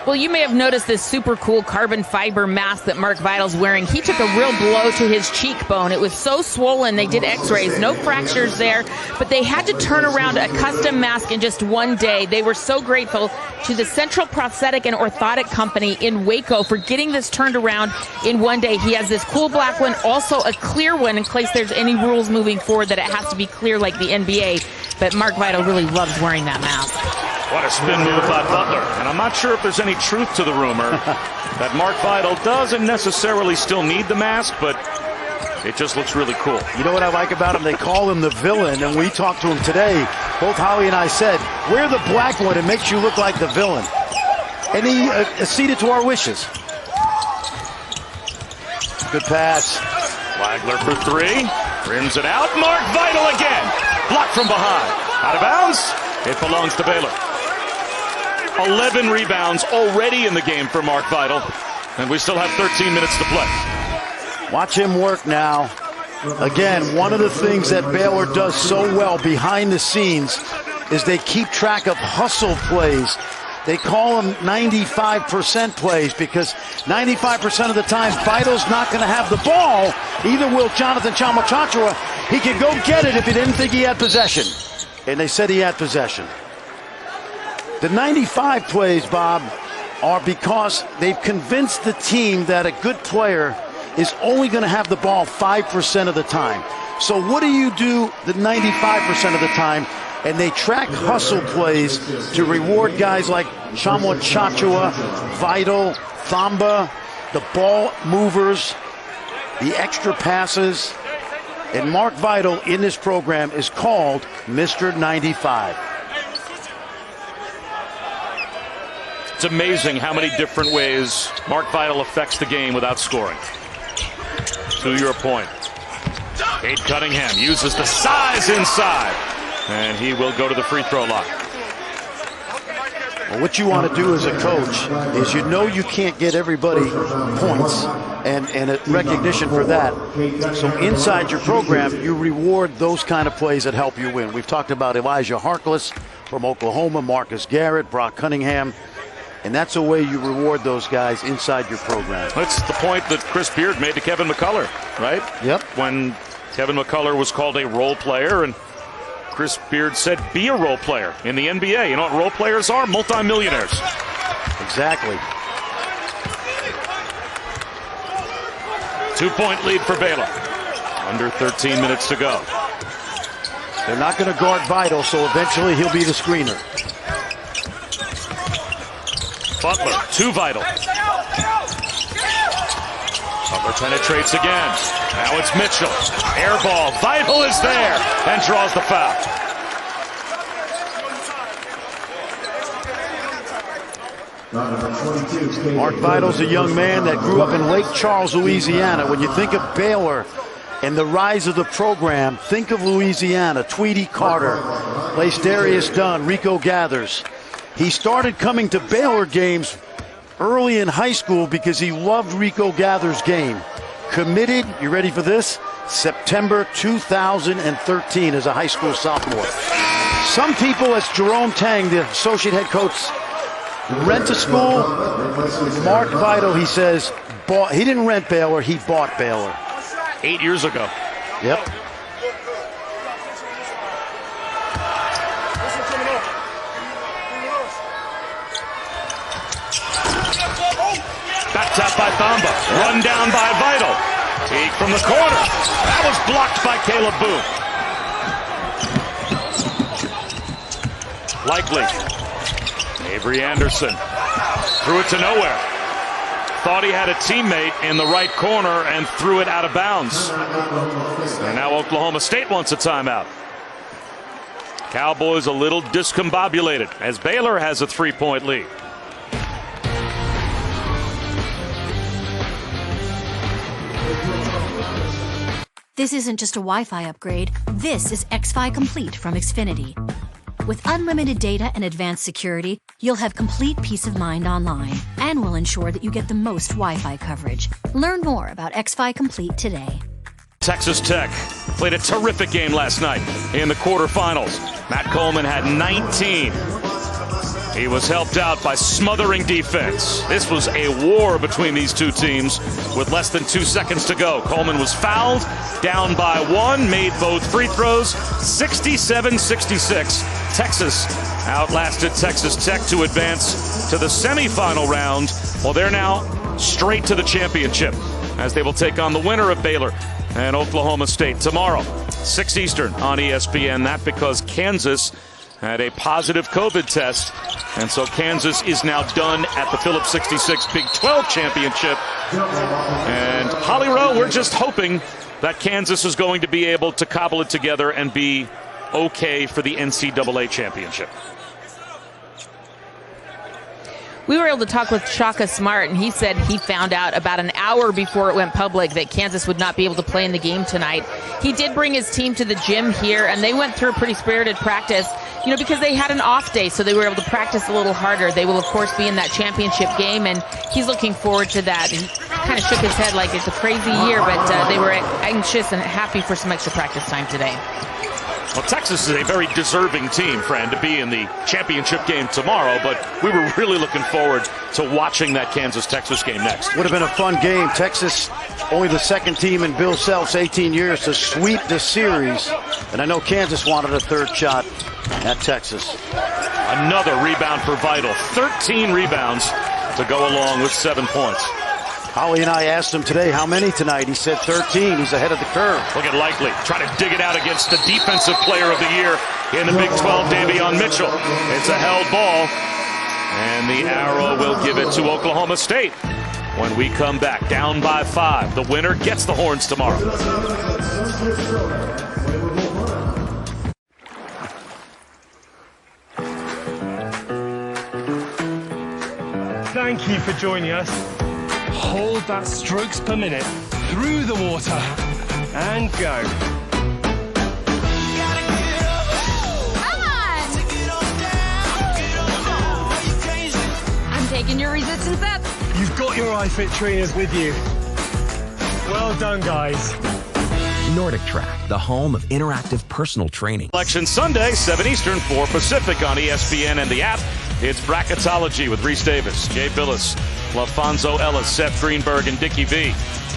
Well, you may have noticed this super cool carbon fiber mask that Mark Vital's wearing. He took a real blow to his cheekbone. It was so swollen, they did x-rays, no fractures there, but they had to turn around a custom mask in just one day. They were so grateful to the Central Prosthetic and Orthotic Company in Waco for getting this turned around in one day. He has this cool black one, also a clear one in case there's any rules moving forward that it has to be clear like the NBA. But Mark Vital really loves wearing that mask. What a spin move by Butler. And I'm not sure if there's any truth to the rumor that Mark Vital doesn't necessarily still need the mask, but it just looks really cool. You know what I like about him? They call him the villain, and we talked to him today. Both Howie and I said, wear the black one. It makes you look like the villain. And he acceded to our wishes. Good pass. Flagler for three. Rims it out. Mark Vital again. Blocked from behind. Out of bounds. It belongs to Baylor. 11 rebounds already in the game for Mark Vital, and we still have 13 minutes to play. Watch him work now. Again, one of the things that Baylor does so well behind the scenes is they keep track of hustle plays. They call them 95% plays because 95% of the time, Vital's not going to have the ball. Either will Jonathan Tchamwa. He could go get it if he didn't think he had possession. And they said he had possession. The 95 plays, Bob, are because they've convinced the team that a good player is only going to have the ball 5% of the time. So what do you do the 95% of the time? And they track hustle plays to reward guys like Tchamwa, Vital, Thamba, the ball movers, the extra passes. And Mark Vital in this program is called Mr. 95. It's amazing how many different ways Mark Vital affects the game without scoring. To your point, Cade Cunningham uses the size inside, and he will go to the free throw line. Well, what you want to do as a coach is you know you can't get everybody points and a recognition for that. So inside your program, you reward those kind of plays that help you win. We've talked about Elijah Harkless from Oklahoma, Marcus Garrett, Brock Cunningham. And that's the way you reward those guys inside your program. That's the point that Chris Beard made to Kevin McCullough, right? Yep. When Kevin McCullough was called a role player, and Chris Beard said, be a role player in the NBA. You know what role players are? Multimillionaires. Exactly. 2-point lead for Baylor. Under 13 minutes to go. They're not going to guard Vital, so eventually he'll be the screener. Butler to Vital. Butler penetrates again. Now it's Mitchell. Air ball. Vital is there and draws the foul. Mark Vital's a young man that grew up in Lake Charles, Louisiana. When you think of Baylor and the rise of the program, think of Louisiana. Tweety Carter, Lacedarius Dunn, Rico Gathers. He started coming to Baylor games early in high school because he loved Rico Gathers' game. Committed, you ready for this? September 2013 as a high school sophomore. Some people, as Jerome Tang, the associate head coach, rent a school. Mark Vital, he says, he didn't rent Baylor, he bought Baylor. 8 years ago. Yep. Back tap by Thamba. Run down by Vital. Teague from the corner. That was blocked by Caleb Boone. Likely. Avery Anderson threw it to nowhere. Thought he had a teammate in the right corner and threw it out of bounds. And now Oklahoma State wants a timeout. Cowboys a little discombobulated as Baylor has a 3-point lead. This isn't just a Wi-Fi upgrade. This is XII Complete from Xfinity. With unlimited data and advanced security, you'll have complete peace of mind online, and we'll ensure that you get the most Wi-Fi coverage. Learn more about XFi Complete today. Texas Tech played a terrific game last night in the quarterfinals. Matt Coleman had 19. He was helped out by smothering defense. This was a war between these two teams with less than 2 seconds to go. Coleman was fouled, down by 1, made both free throws, 67-66. Texas outlasted Texas Tech to advance to the semifinal round. Well, they're now straight to the championship as they will take on the winner of Baylor and Oklahoma State tomorrow, 6 Eastern on ESPN. That because Kansas had a positive COVID test, and so Kansas is now done at the Phillips 66 Big 12 championship. And Holly Rowe, we're just hoping that Kansas is going to be able to cobble it together and be okay for the NCAA championship. We were able to talk with Shaka Smart, and he said he found out about an hour before it went public that Kansas would not be able to play in the game tonight. He did bring his team to the gym here, and they went through a pretty spirited practice, you know, because they had an off day, so they were able to practice a little harder. They will, of course, be in that championship game, and he's looking forward to that. And he kind of shook his head like it's a crazy year, but they were anxious and happy for some extra practice time today. Well, Texas is a very deserving team, Fran, to be in the championship game tomorrow, but we were really looking forward to watching that Kansas-Texas game next. Would have been a fun game. Texas, only the second team in Bill Self's 18 years to sweep the series, and I know Kansas wanted a third shot at Texas. Another rebound for Vital. 13 rebounds to go along with 7 points. Holly and I asked him today how many tonight. He said 13. He's ahead of the curve. Look at Likely trying to dig it out against the defensive player of the year in the Big 12, Davion Mitchell. It's a held ball, and the arrow will give it to Oklahoma State when we come back. Down by 5. The winner gets the horns tomorrow. Thank you for joining us. Hold that strokes per minute through the water and go. Come on! I'm taking your resistance up. You've got your iFit trainers with you. Well done, guys. Nordic Track, the home of interactive personal training. Election Sunday, 7 Eastern, 4 Pacific on ESPN and the app. It's Bracketology with Reese Davis, Jay Billis, LaFonso Ellis, Seth Greenberg, and Dickie V.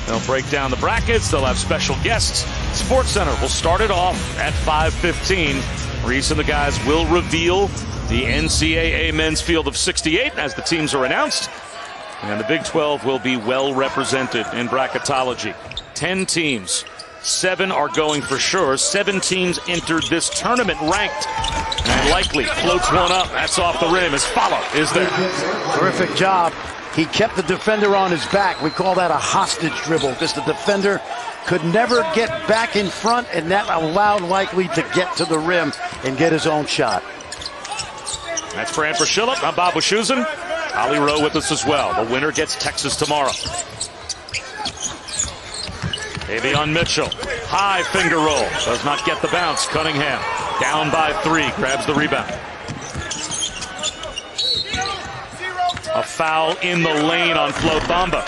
They'll break down the brackets. They'll have special guests. Sports Center will start it off at 5:15. Reese and the guys will reveal the NCAA men's field of 68 as the teams are announced. And the Big 12 will be well represented in Bracketology. 10 teams. 7 are going for sure. 7 teams entered this tournament ranked. And Likely floats one up. That's off the rim as Follow is there. Terrific job. He kept the defender on his back. We call that a hostage dribble because the defender could never get back in front, and that allowed Likely to get to the rim and get his own shot. That's Fran Fraschilla. I'm Bob Wischusen. Holly Rowe with us as well. The winner gets Texas tomorrow. Davion Mitchell, high finger roll, does not get the bounce. Cunningham down by 3, grabs the rebound. A foul in the lane on Flo Thamba.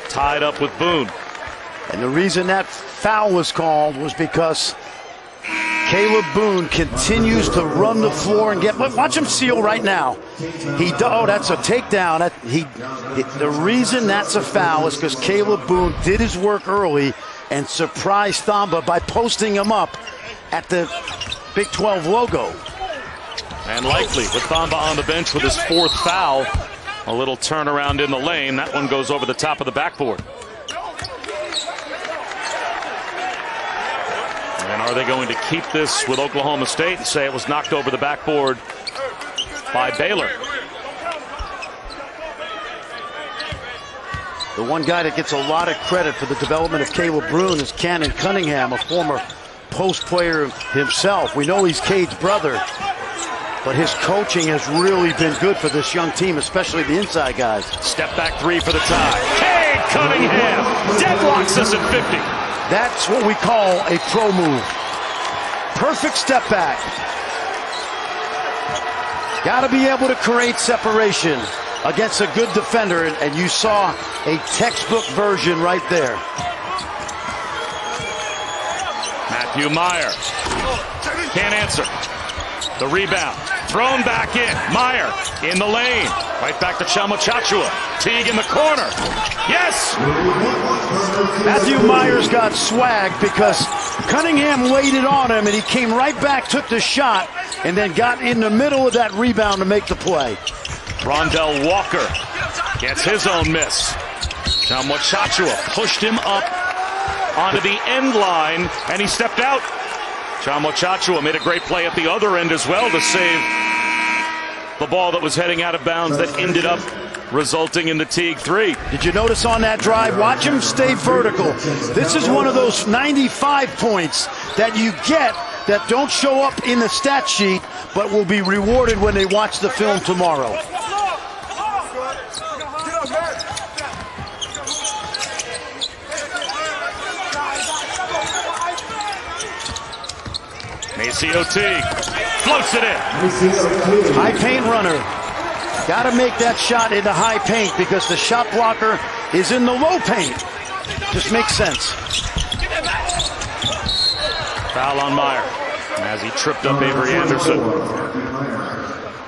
Tied up with Boone. And the reason that foul was called was because Caleb Boone continues to run the floor and get. Watch him seal right now. That's a takedown. The reason that's a foul is because Caleb Boone did his work early and surprised Thamba by posting him up at the Big 12 logo. And Likely with Thamba on the bench with his 4th foul. A little turnaround in the lane. That one goes over the top of the backboard. And are they going to keep this with Oklahoma State and say it was knocked over the backboard by Baylor? The one guy that gets a lot of credit for the development of Caleb Boone is Cannon Cunningham, a former post player himself. We know he's Cade's brother, but his coaching has really been good for this young team, especially the inside guys. Step back 3 for the tie. Cade Cunningham deadlocks us at 50. That's what we call a pro move. Perfect step back. Got to be able to create separation against a good defender, and you saw a textbook version right there. Matthew Meyer can't answer. The rebound, thrown back in. Meyer in the lane. Right back to Chachua. Teague in the corner. Yes! Matthew Meyer's got swag because Cunningham waited on him, and he came right back, took the shot, and then got in the middle of that rebound to make the play. Rondell Walker gets his own miss. Chachua pushed him up onto the end line, and he stepped out. Chachua made a great play at the other end as well to save the ball that was heading out of bounds that ended up resulting in the Teague three. Did you notice on that drive? Watch him stay vertical. This is one of those 95 points that you get that don't show up in the stat sheet, but will be rewarded when they watch the film tomorrow. Maceo Teague floats it in. High paint runner. Got to make that shot into high paint because the shot blocker is in the low paint. Just makes sense. Foul on Meyer as he tripped up Avery Anderson.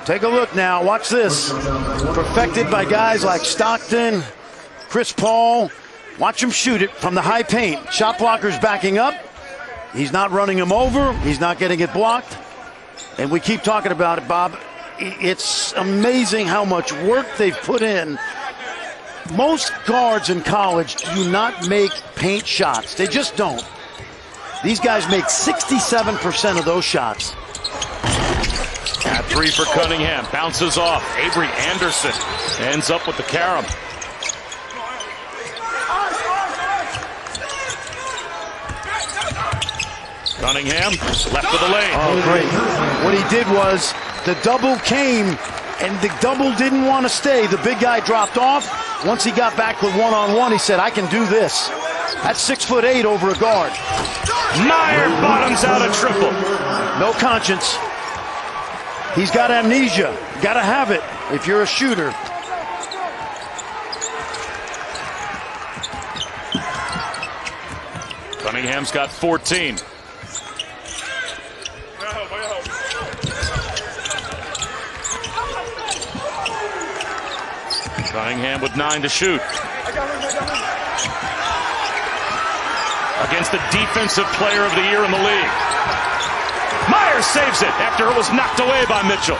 Take a look now. Watch this. Perfected by guys like Stockton, Chris Paul. Watch him shoot it from the high paint. Shot blocker's backing up. He's not running him over. He's not getting it blocked. And we keep talking about it, Bob. It's amazing how much work they've put in. Most guards in college do not make paint shots. They just don't. These guys make 67% of those shots. At three for Cunningham. Bounces off. Avery Anderson ends up with the carom. Cunningham, left of the lane. Oh, great. What he did was the double came, and the double didn't want to stay. The big guy dropped off. Once he got back with one-on-one, he said, I can do this. That's 6'8" over a guard. Meyer bottoms out a triple. No conscience. He's got amnesia. Got to have it if you're a shooter. Cunningham's got 14. Cunningham with 9 to shoot. Against the defensive player of the year in the league. Meyer saves it after it was knocked away by Mitchell.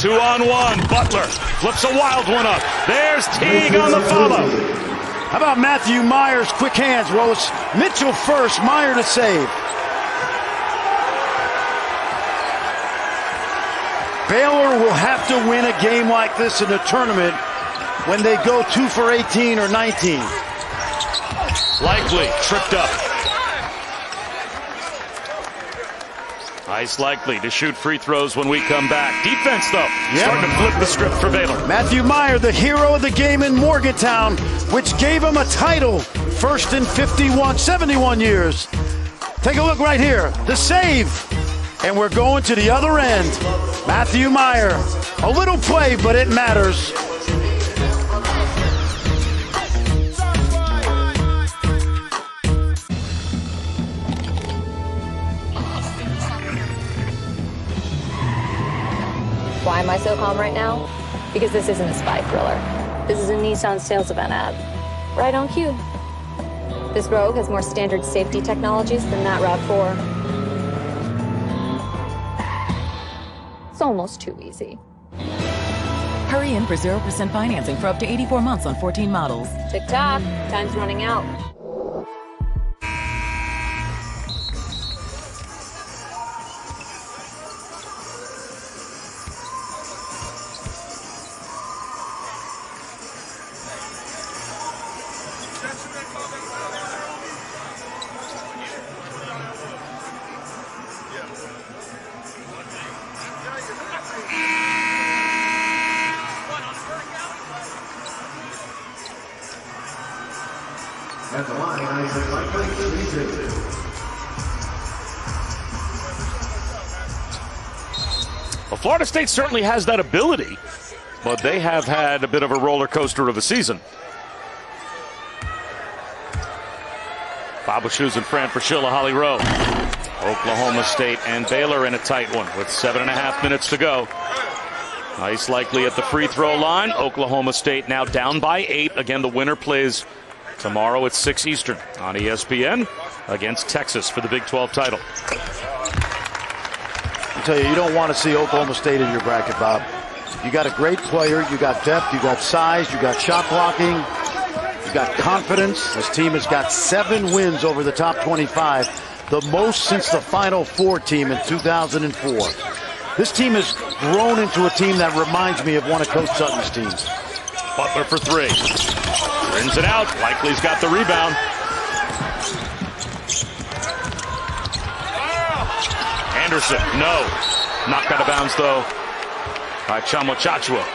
2-on-1. Butler flips a wild one up. There's Teague on the follow. How about Matthew Meyer's quick hands? Well, it's Mitchell first, Meyer to save. Baylor will have to win a game like this in the tournament when they go 2 for 18 or 19. Likely tripped up. Ice Likely to shoot free throws when we come back. Defense, though, starting to flip the script for Baylor. Matthew Meyer, the hero of the game in Morgantown, which gave him a title, first in 71 years. Take a look right here, the save. And we're going to the other end. Matthew Meyer, a little play, but it matters. Why am I so calm right now? Because this isn't a spy thriller. This is a Nissan sales event ad. Right on cue. This Rogue has more standard safety technologies than that RAV4. It's almost too easy. Hurry in for 0% financing for up to 84 months on 14 models. Tick-tock, time's running out. At the line, Isaac Likely, 3-2. A Florida State certainly has that ability, but they have had a bit of a roller coaster of a season. Bob with shoes and Fran for Sheila Holly Rowe. Oklahoma State and Baylor in a tight one with 7.5 minutes to go. Ice likely at the free throw line. Oklahoma State now down by 8. Again, the winner plays tomorrow at 6 Eastern on ESPN against Texas for the Big 12 title. I tell you don't want to see Oklahoma State in your bracket, Bob. You got a great player, you got depth, you got size, you got shot blocking, you got confidence. This team has got 7 wins over the top 25, the most since the Final Four team in 2004. This team has grown into a team that reminds me of one of Coach Sutton's teams. Butler for 3. Rins it out. Likely's got the rebound. Anderson, no. Knocked out of bounds, though, by Chachua.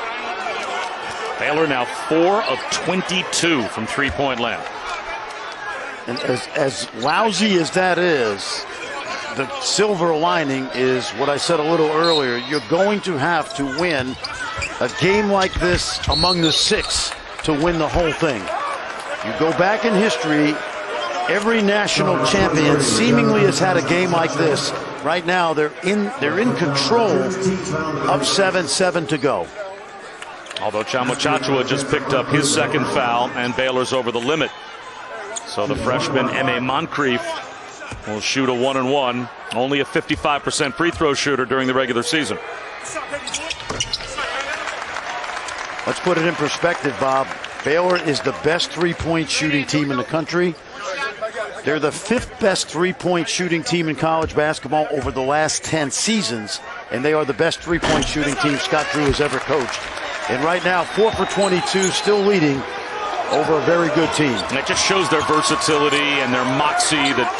Baylor now 4 of 22 from three-point land. And as lousy as that is, the silver lining is what I said a little earlier. You're going to have to win a game like this among the 6 to win the whole thing. You go back in history, every national champion seemingly has had a game like this. Right now, they're in control of 7-7 to go. Although Chachua just picked up his second foul, and Baylor's over the limit. So the freshman M.A. Moncrief will shoot a 1-and-1. Only a 55% free throw shooter during the regular season. Let's put it in perspective, Bob. Baylor is the best three-point shooting team in the country. They're the 5th best three-point shooting team in college basketball over the last 10 seasons, and they are the best three-point shooting team Scott Drew has ever coached. And right now, 4 for 22, still leading over a very good team. And it just shows their versatility and their moxie, that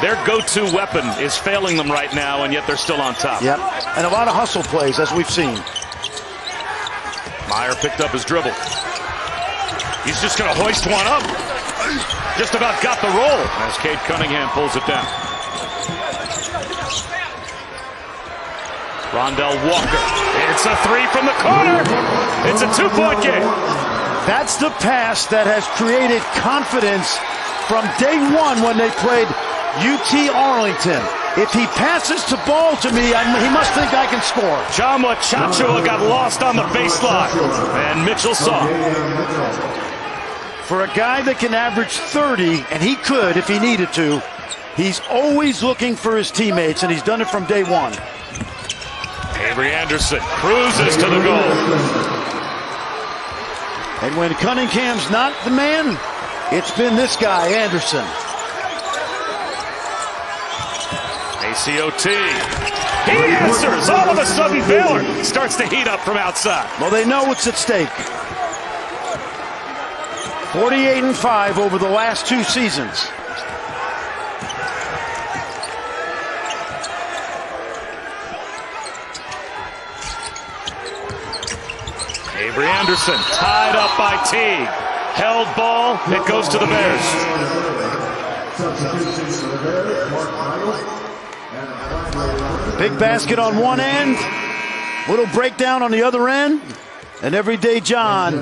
their go-to weapon is failing them right now, and yet they're still on top. Yep, and a lot of hustle plays, as we've seen. Meyer picked up his dribble. He's just going to hoist one up. Just about got the roll as Cade Cunningham pulls it down. Rondell Walker. It's a 3 from the corner. It's a 2-point game. That's the pass that has created confidence from day one when they played UT Arlington. If he passes the ball to me, he must think I can score. Chachua got lost on the baseline, and Mitchell saw it. For a guy that can average 30, and he could if he needed to, he's always looking for his teammates, and he's done it from day one. Avery Anderson cruises to the goal. And when Cunningham's not the man, it's been this guy, Anderson. ACOT. He answers. All of a sudden, Baylor starts to heat up from outside. Well, they know what's at stake. 48-5 over the last 2 seasons. Avery Anderson tied up by Teague. Held ball. It goes to the Bears. Big basket on one end. Little breakdown on the other end. And Everyday John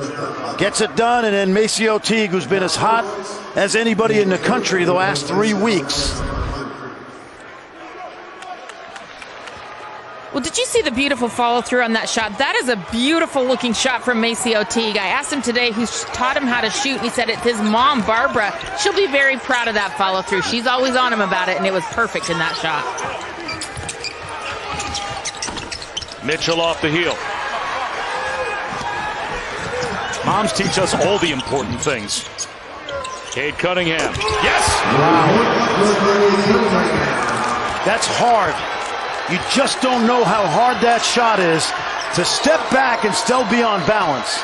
gets it done, and then Maceo Teague, who's been as hot as anybody in the country the last 3 weeks. Well, did you see the beautiful follow-through on that shot? That is a beautiful-looking shot from Maceo Teague. I asked him today who taught him how to shoot, and he said it's his mom, Barbara. She'll be very proud of that follow-through. She's always on him about it, and it was perfect in that shot. Mitchell off the heel. Moms teach us all the important things. Cade Cunningham. Yes! Wow. That's hard. You just don't know how hard that shot is to step back and still be on balance.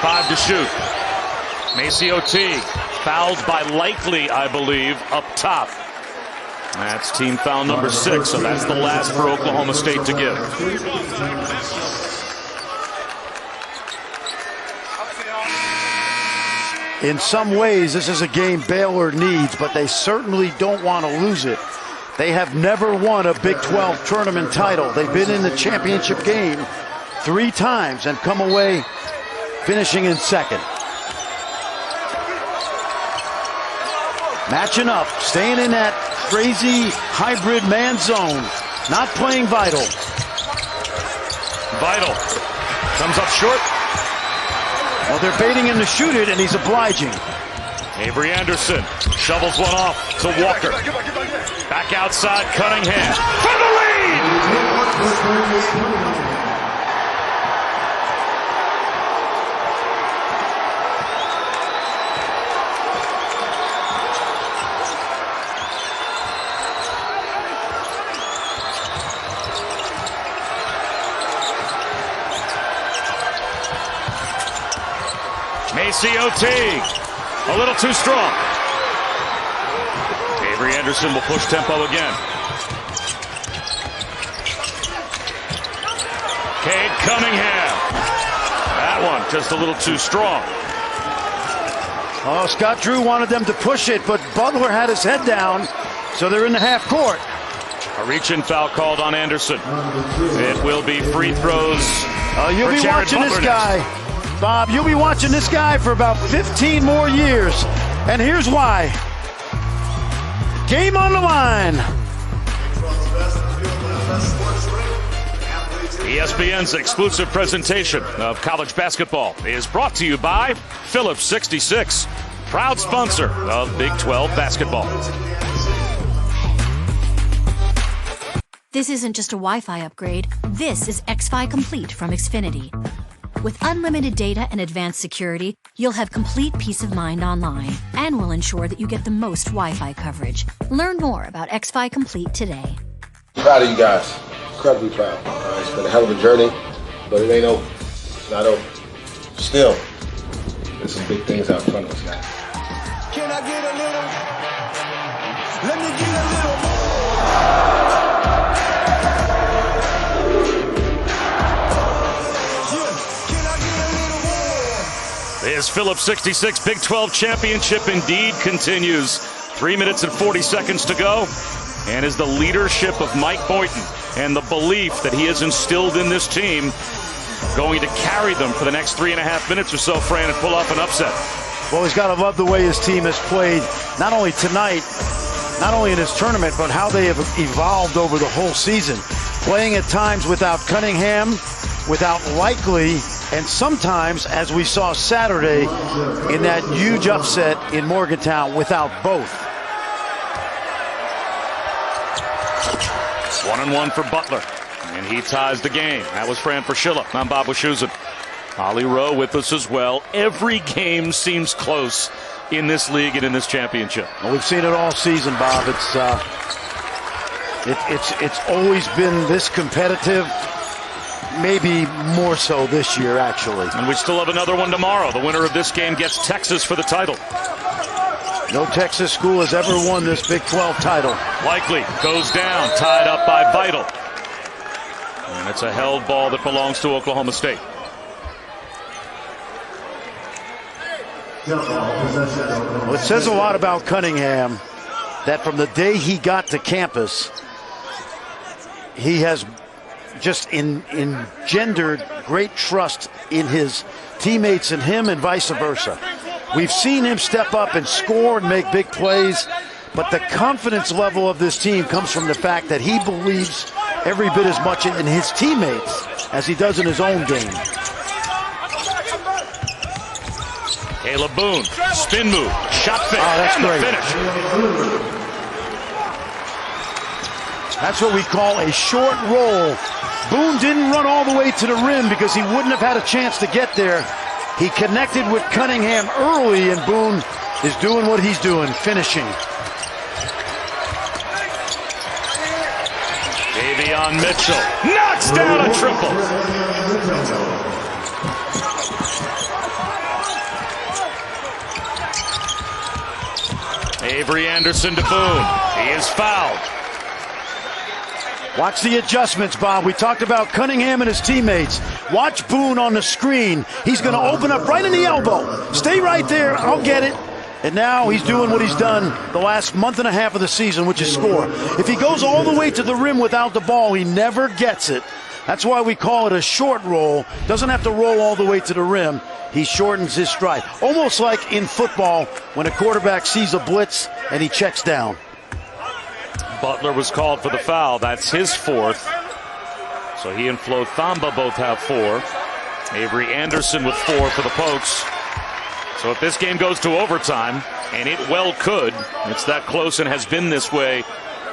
Five to shoot. Maceo Teague fouled by Likely, I believe, up top. That's team foul number 6, so that's the last for Oklahoma State to give. In some ways, this is a game Baylor needs, but they certainly don't want to lose it. They have never won a Big 12 tournament title. They've been in the championship game 3 times and come away finishing in second. Matching up, staying in that crazy hybrid man zone, not playing Vital. Vital comes up short. Well, they're baiting him to shoot it, and he's obliging. Avery Anderson shovels one off to Walker. Back outside, Cunningham for the lead! Macy Otig, a little too strong. Avery Anderson will push tempo again. Cade Cunningham. That one just a little too strong. Oh, Scott Drew wanted them to push it, but Butler had his head down, so they're in the half court. A reach-in foul called on Anderson. It will be free throws. You'll be watching this guy. Bob, you'll be watching this guy for about 15 more years. And here's why. Game on the line. ESPN's exclusive presentation of college basketball is brought to you by Phillips 66, proud sponsor of Big 12 basketball. This isn't just a Wi-Fi upgrade. This is XII Complete from Xfinity. With unlimited data and advanced security, you'll have complete peace of mind online and will ensure that you get the most Wi-Fi coverage. Learn more about XII Complete today. Proud of you guys. Incredibly proud. It's been a hell of a journey, but it ain't over. It's not over. Still, there's some big things out in front of us, guys. Can I get a little? Let me get a little more. His Phillips 66 Big 12 championship indeed continues. 3 minutes and 40 seconds to go. And is the leadership of Mike Boynton and the belief that he has instilled in this team going to carry them for the next 3.5 minutes or so, Fran, and pull off an upset? Well, he's got to love the way his team has played, not only tonight, not only in this tournament, but how they have evolved over the whole season. Playing at times without Cunningham, without Likely, and sometimes, as we saw Saturday, in that huge upset in Morgantown, without both. 1-on-1 for Butler, and he ties the game. That was Fran Fraschilla. I'm Bob Wischusen. Ollie Rowe with us as well. Every game seems close in this league and in this championship. Well, we've seen it all season, Bob. It's always been this competitive. Maybe more so this year, actually. And we still have another one tomorrow. The winner of this game gets Texas for the title. No Texas school has ever won this Big 12 title. Likely goes down, tied up by Vital. And it's a held ball that belongs to Oklahoma State. Well, it says a lot about Cunningham that from the day he got to campus, he has just engendered great trust in his teammates and him, and vice versa. We've seen him step up and score and make big plays, but the confidence level of this team comes from the fact that he believes every bit as much in his teammates as he does in his own game. Caleb Boone, spin move, shot finish, that's and great. the finish. That's what we call a short roll. Boone didn't run all the way to the rim because he wouldn't have had a chance to get there. He connected with Cunningham early, and Boone is doing what he's doing, finishing. Davion Mitchell knocks down a triple. Avery Anderson to Boone. He is fouled. Watch the adjustments, Bob. We talked about Cunningham and his teammates. Watch Boone on the screen. He's going to open up right in the elbow. Stay right there. I'll get it. And now he's doing what he's done the last month and a half of the season, which is score. If he goes all the way to the rim without the ball, he never gets it. That's why we call it a short roll. Doesn't have to roll all the way to the rim. He shortens his stride. Almost like in football when a quarterback sees a blitz and he checks down. Butler was called for the foul. That's his fourth. So he and Flo Thamba both have 4. Avery Anderson with 4 for the Pokes. So if this game goes to overtime, and it well could, it's that close and has been this way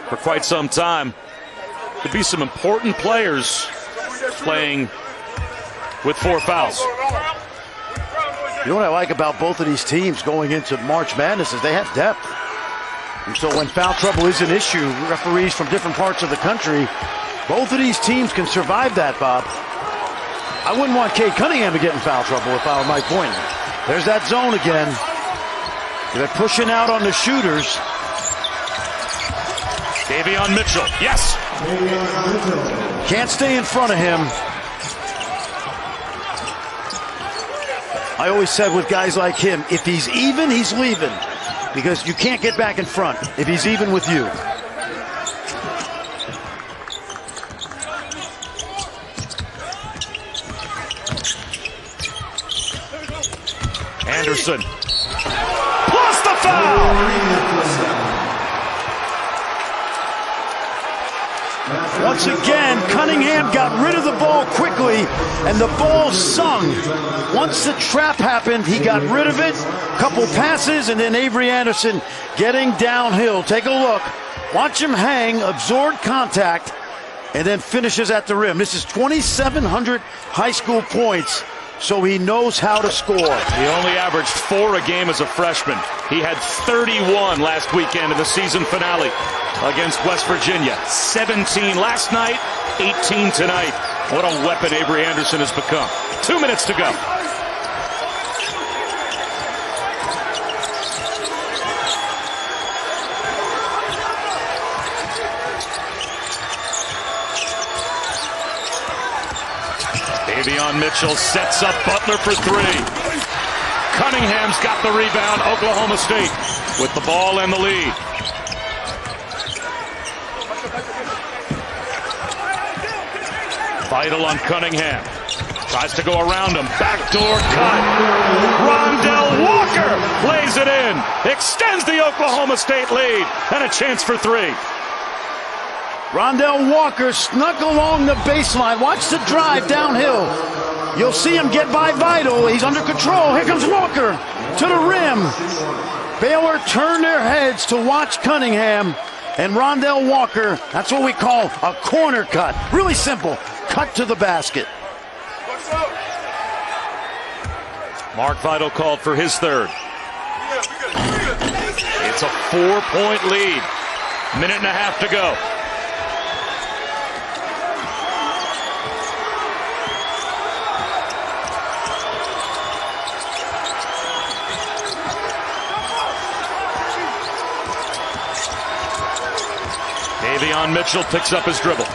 for quite some time, could be some important players playing with 4 fouls. You know what I like about both of these teams going into March Madness is they have depth. And so when foul trouble is an issue, referees from different parts of the country, both of these teams can survive that, Bob. I wouldn't want Cade Cunningham to get in foul trouble if I were Mike Boynton. There's that zone again. They're pushing out on the shooters. Davion Mitchell, yes! Can't stay in front of him. I always said with guys like him, if he's even, he's leaving. Because you can't get back in front if he's even with you. Anderson. Plus the foul! Once again, Cunningham got rid of the ball quickly, and the ball sung. Once the trap happened, he got rid of it. Couple passes, and then Avery Anderson getting downhill. Take a look. Watch him hang, absorb contact, and then finishes at the rim. This is 2,700 high school points, so he knows how to score. He only averaged 4 a game as a freshman. He had 31 last weekend in the season finale against West Virginia. 17 last night, 18 tonight. What a weapon Avery Anderson has become. 2 minutes to go. Davion Mitchell sets up Butler for 3. Cunningham's got the rebound. Oklahoma State with the ball and the lead. Vital on Cunningham. Tries to go around him. Backdoor cut. Rondell Walker lays it in. Extends the Oklahoma State lead. And a chance for 3. Rondell Walker snuck along the baseline. Watch the drive downhill. You'll see him get by Vital. He's under control. Here comes Walker to the rim. Baylor turned their heads to watch Cunningham. And Rondell Walker, that's what we call a corner cut. Really simple. Cut to the basket. Mark Vital called for his 3rd. It's a 4-point lead. Minute and a half to go. Davion Mitchell picks up his dribble.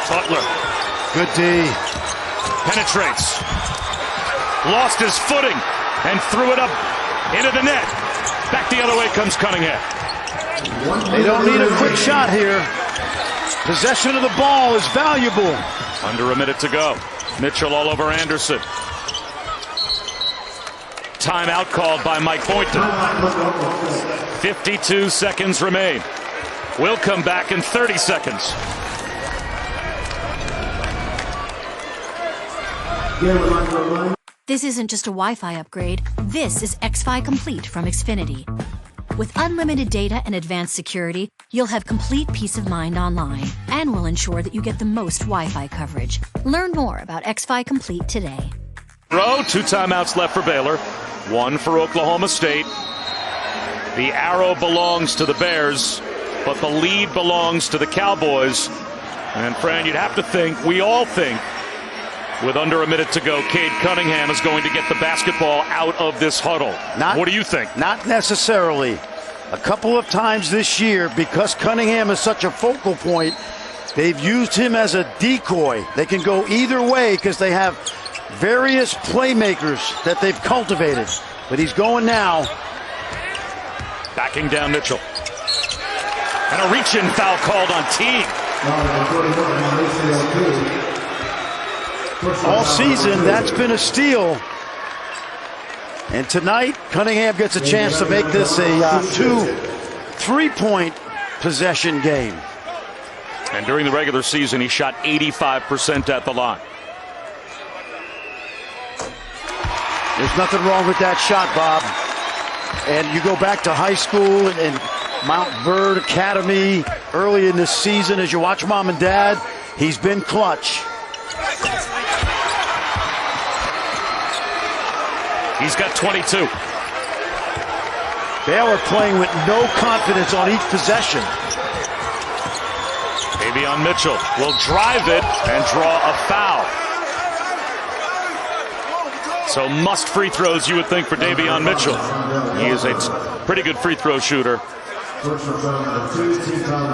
Butler. Good D. Penetrates. Lost his footing and threw it up into the net. Back the other way comes Cunningham. They don't need a quick shot here. Possession of the ball is valuable. Under a minute to go. Mitchell all over Anderson. Timeout called by Mike Boynton. 52 seconds remain. We'll come back in 30 seconds. This isn't just a Wi-Fi upgrade. This is XII Complete from Xfinity. With unlimited data and advanced security, you'll have complete peace of mind online and will ensure that you get the most Wi-Fi coverage. Learn more about XII Complete today. 2 timeouts left for Baylor. 1 for Oklahoma State. The arrow belongs to the Bears, but the lead belongs to the Cowboys. And Fran, you'd have to think, we all think, with under a minute to go, Cade Cunningham is going to get the basketball out of this huddle. What do you think? Not necessarily. A couple of times this year, because Cunningham is such a focal point, they've used him as a decoy. They can go either way because they have various playmakers that they've cultivated. But he's going now. Backing down Mitchell. And a reach-in foul called on Teague. All season, that's been a steal. And tonight, Cunningham gets a chance to make this a 2-3-point possession game. And during the regular season, he shot 85% at the line. There's nothing wrong with that shot, Bob. And you go back to high school and Mount Bird Academy early in this season, as you watch Mom and Dad, he's been clutch. He's got 22. Baylor playing with no confidence on each possession. Davion Mitchell will drive it and draw a foul. So must free throws, you would think, for Davion Mitchell. He is a pretty good free throw shooter.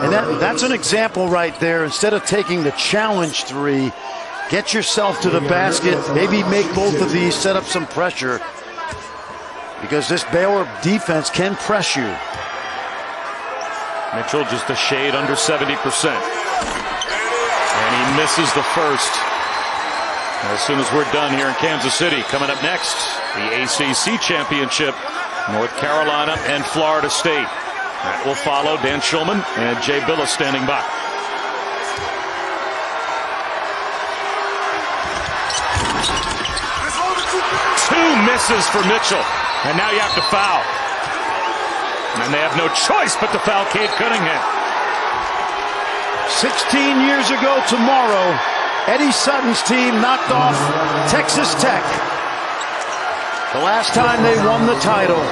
And that's an example right there. Instead of taking the challenge three, get yourself to the basket, maybe make both of these, set up some pressure, because this Baylor defense can press you. Mitchell just a shade under 70%. And he misses the first. As soon as we're done here in Kansas City, coming up next, the ACC Championship, North Carolina and Florida State. That will follow. Dan Schulman and Jay Billis standing by. Two misses for Mitchell, and now you have to foul. And they have no choice but to foul Cade Cunningham. 16 years ago tomorrow, Eddie Sutton's team knocked off Texas Tech. The last time they won the title.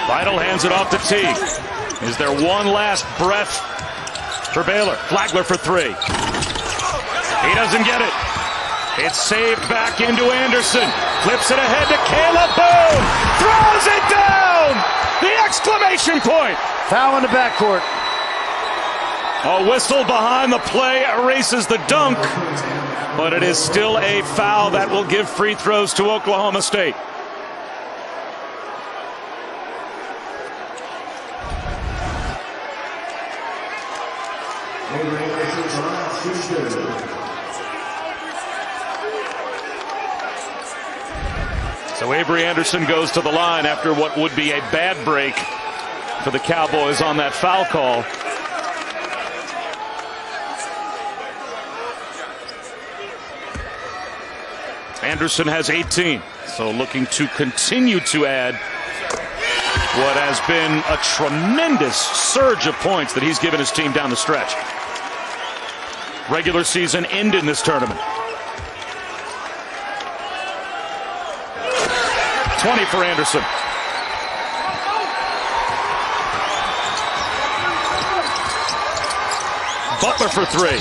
Vital hands it off to Teague. Is there one last breath for Baylor? Flagler for three. He doesn't get it. It's saved back into Anderson. Flips it ahead to Caleb. Boom! Throws it down! The exclamation point! Foul in the backcourt. A whistle behind the play erases the dunk, but it is still a foul that will give free throws to Oklahoma State. So Avery Anderson goes to the line after what would be a bad break for the Cowboys on that foul call. Anderson has 18, so looking to continue to add what has been a tremendous surge of points that he's given his team down the stretch. Regular season end in this tournament. 20 for Anderson. Butler for three.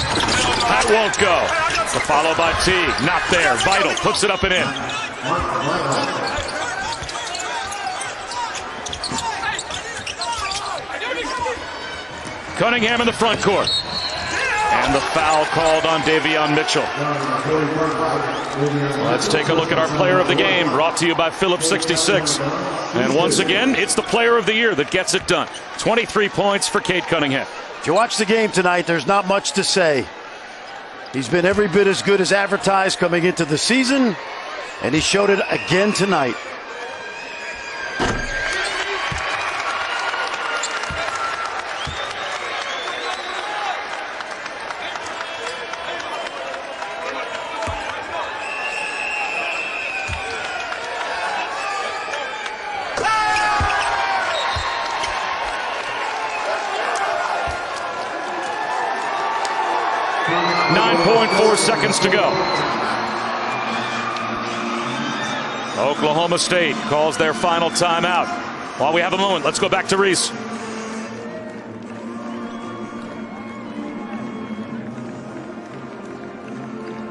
That won't go. The follow by Teague. Not there. Vital puts it up and in. Cunningham in the front court. And the foul called on Davion Mitchell. Let's take a look at our player of the game, brought to you by Phillips 66. And once again, it's the player of the year that gets it done. 23 points for Cade Cunningham. If you watch the game tonight, there's not much to say. He's been every bit as good as advertised coming into the season, and he showed it again tonight. 1.4 seconds to go. Oklahoma State calls their final timeout. While we have a moment, let's go back to Reese.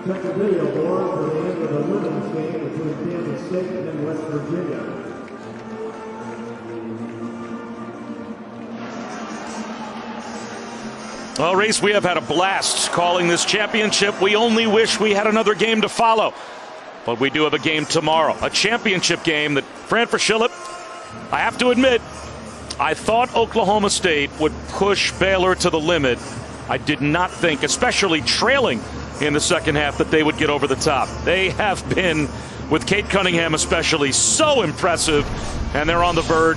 Second video board for the end of the women's game between Kansas State and West Virginia. Well, Reese, we have had a blast calling this championship. We only wish we had another game to follow. But we do have a game tomorrow, a championship game that, Fran Fraschillip, I have to admit, I thought Oklahoma State would push Baylor to the limit. I did not think, especially trailing in the second half, that they would get over the top. They have been, with Kate Cunningham especially, so impressive, and they're on the verge.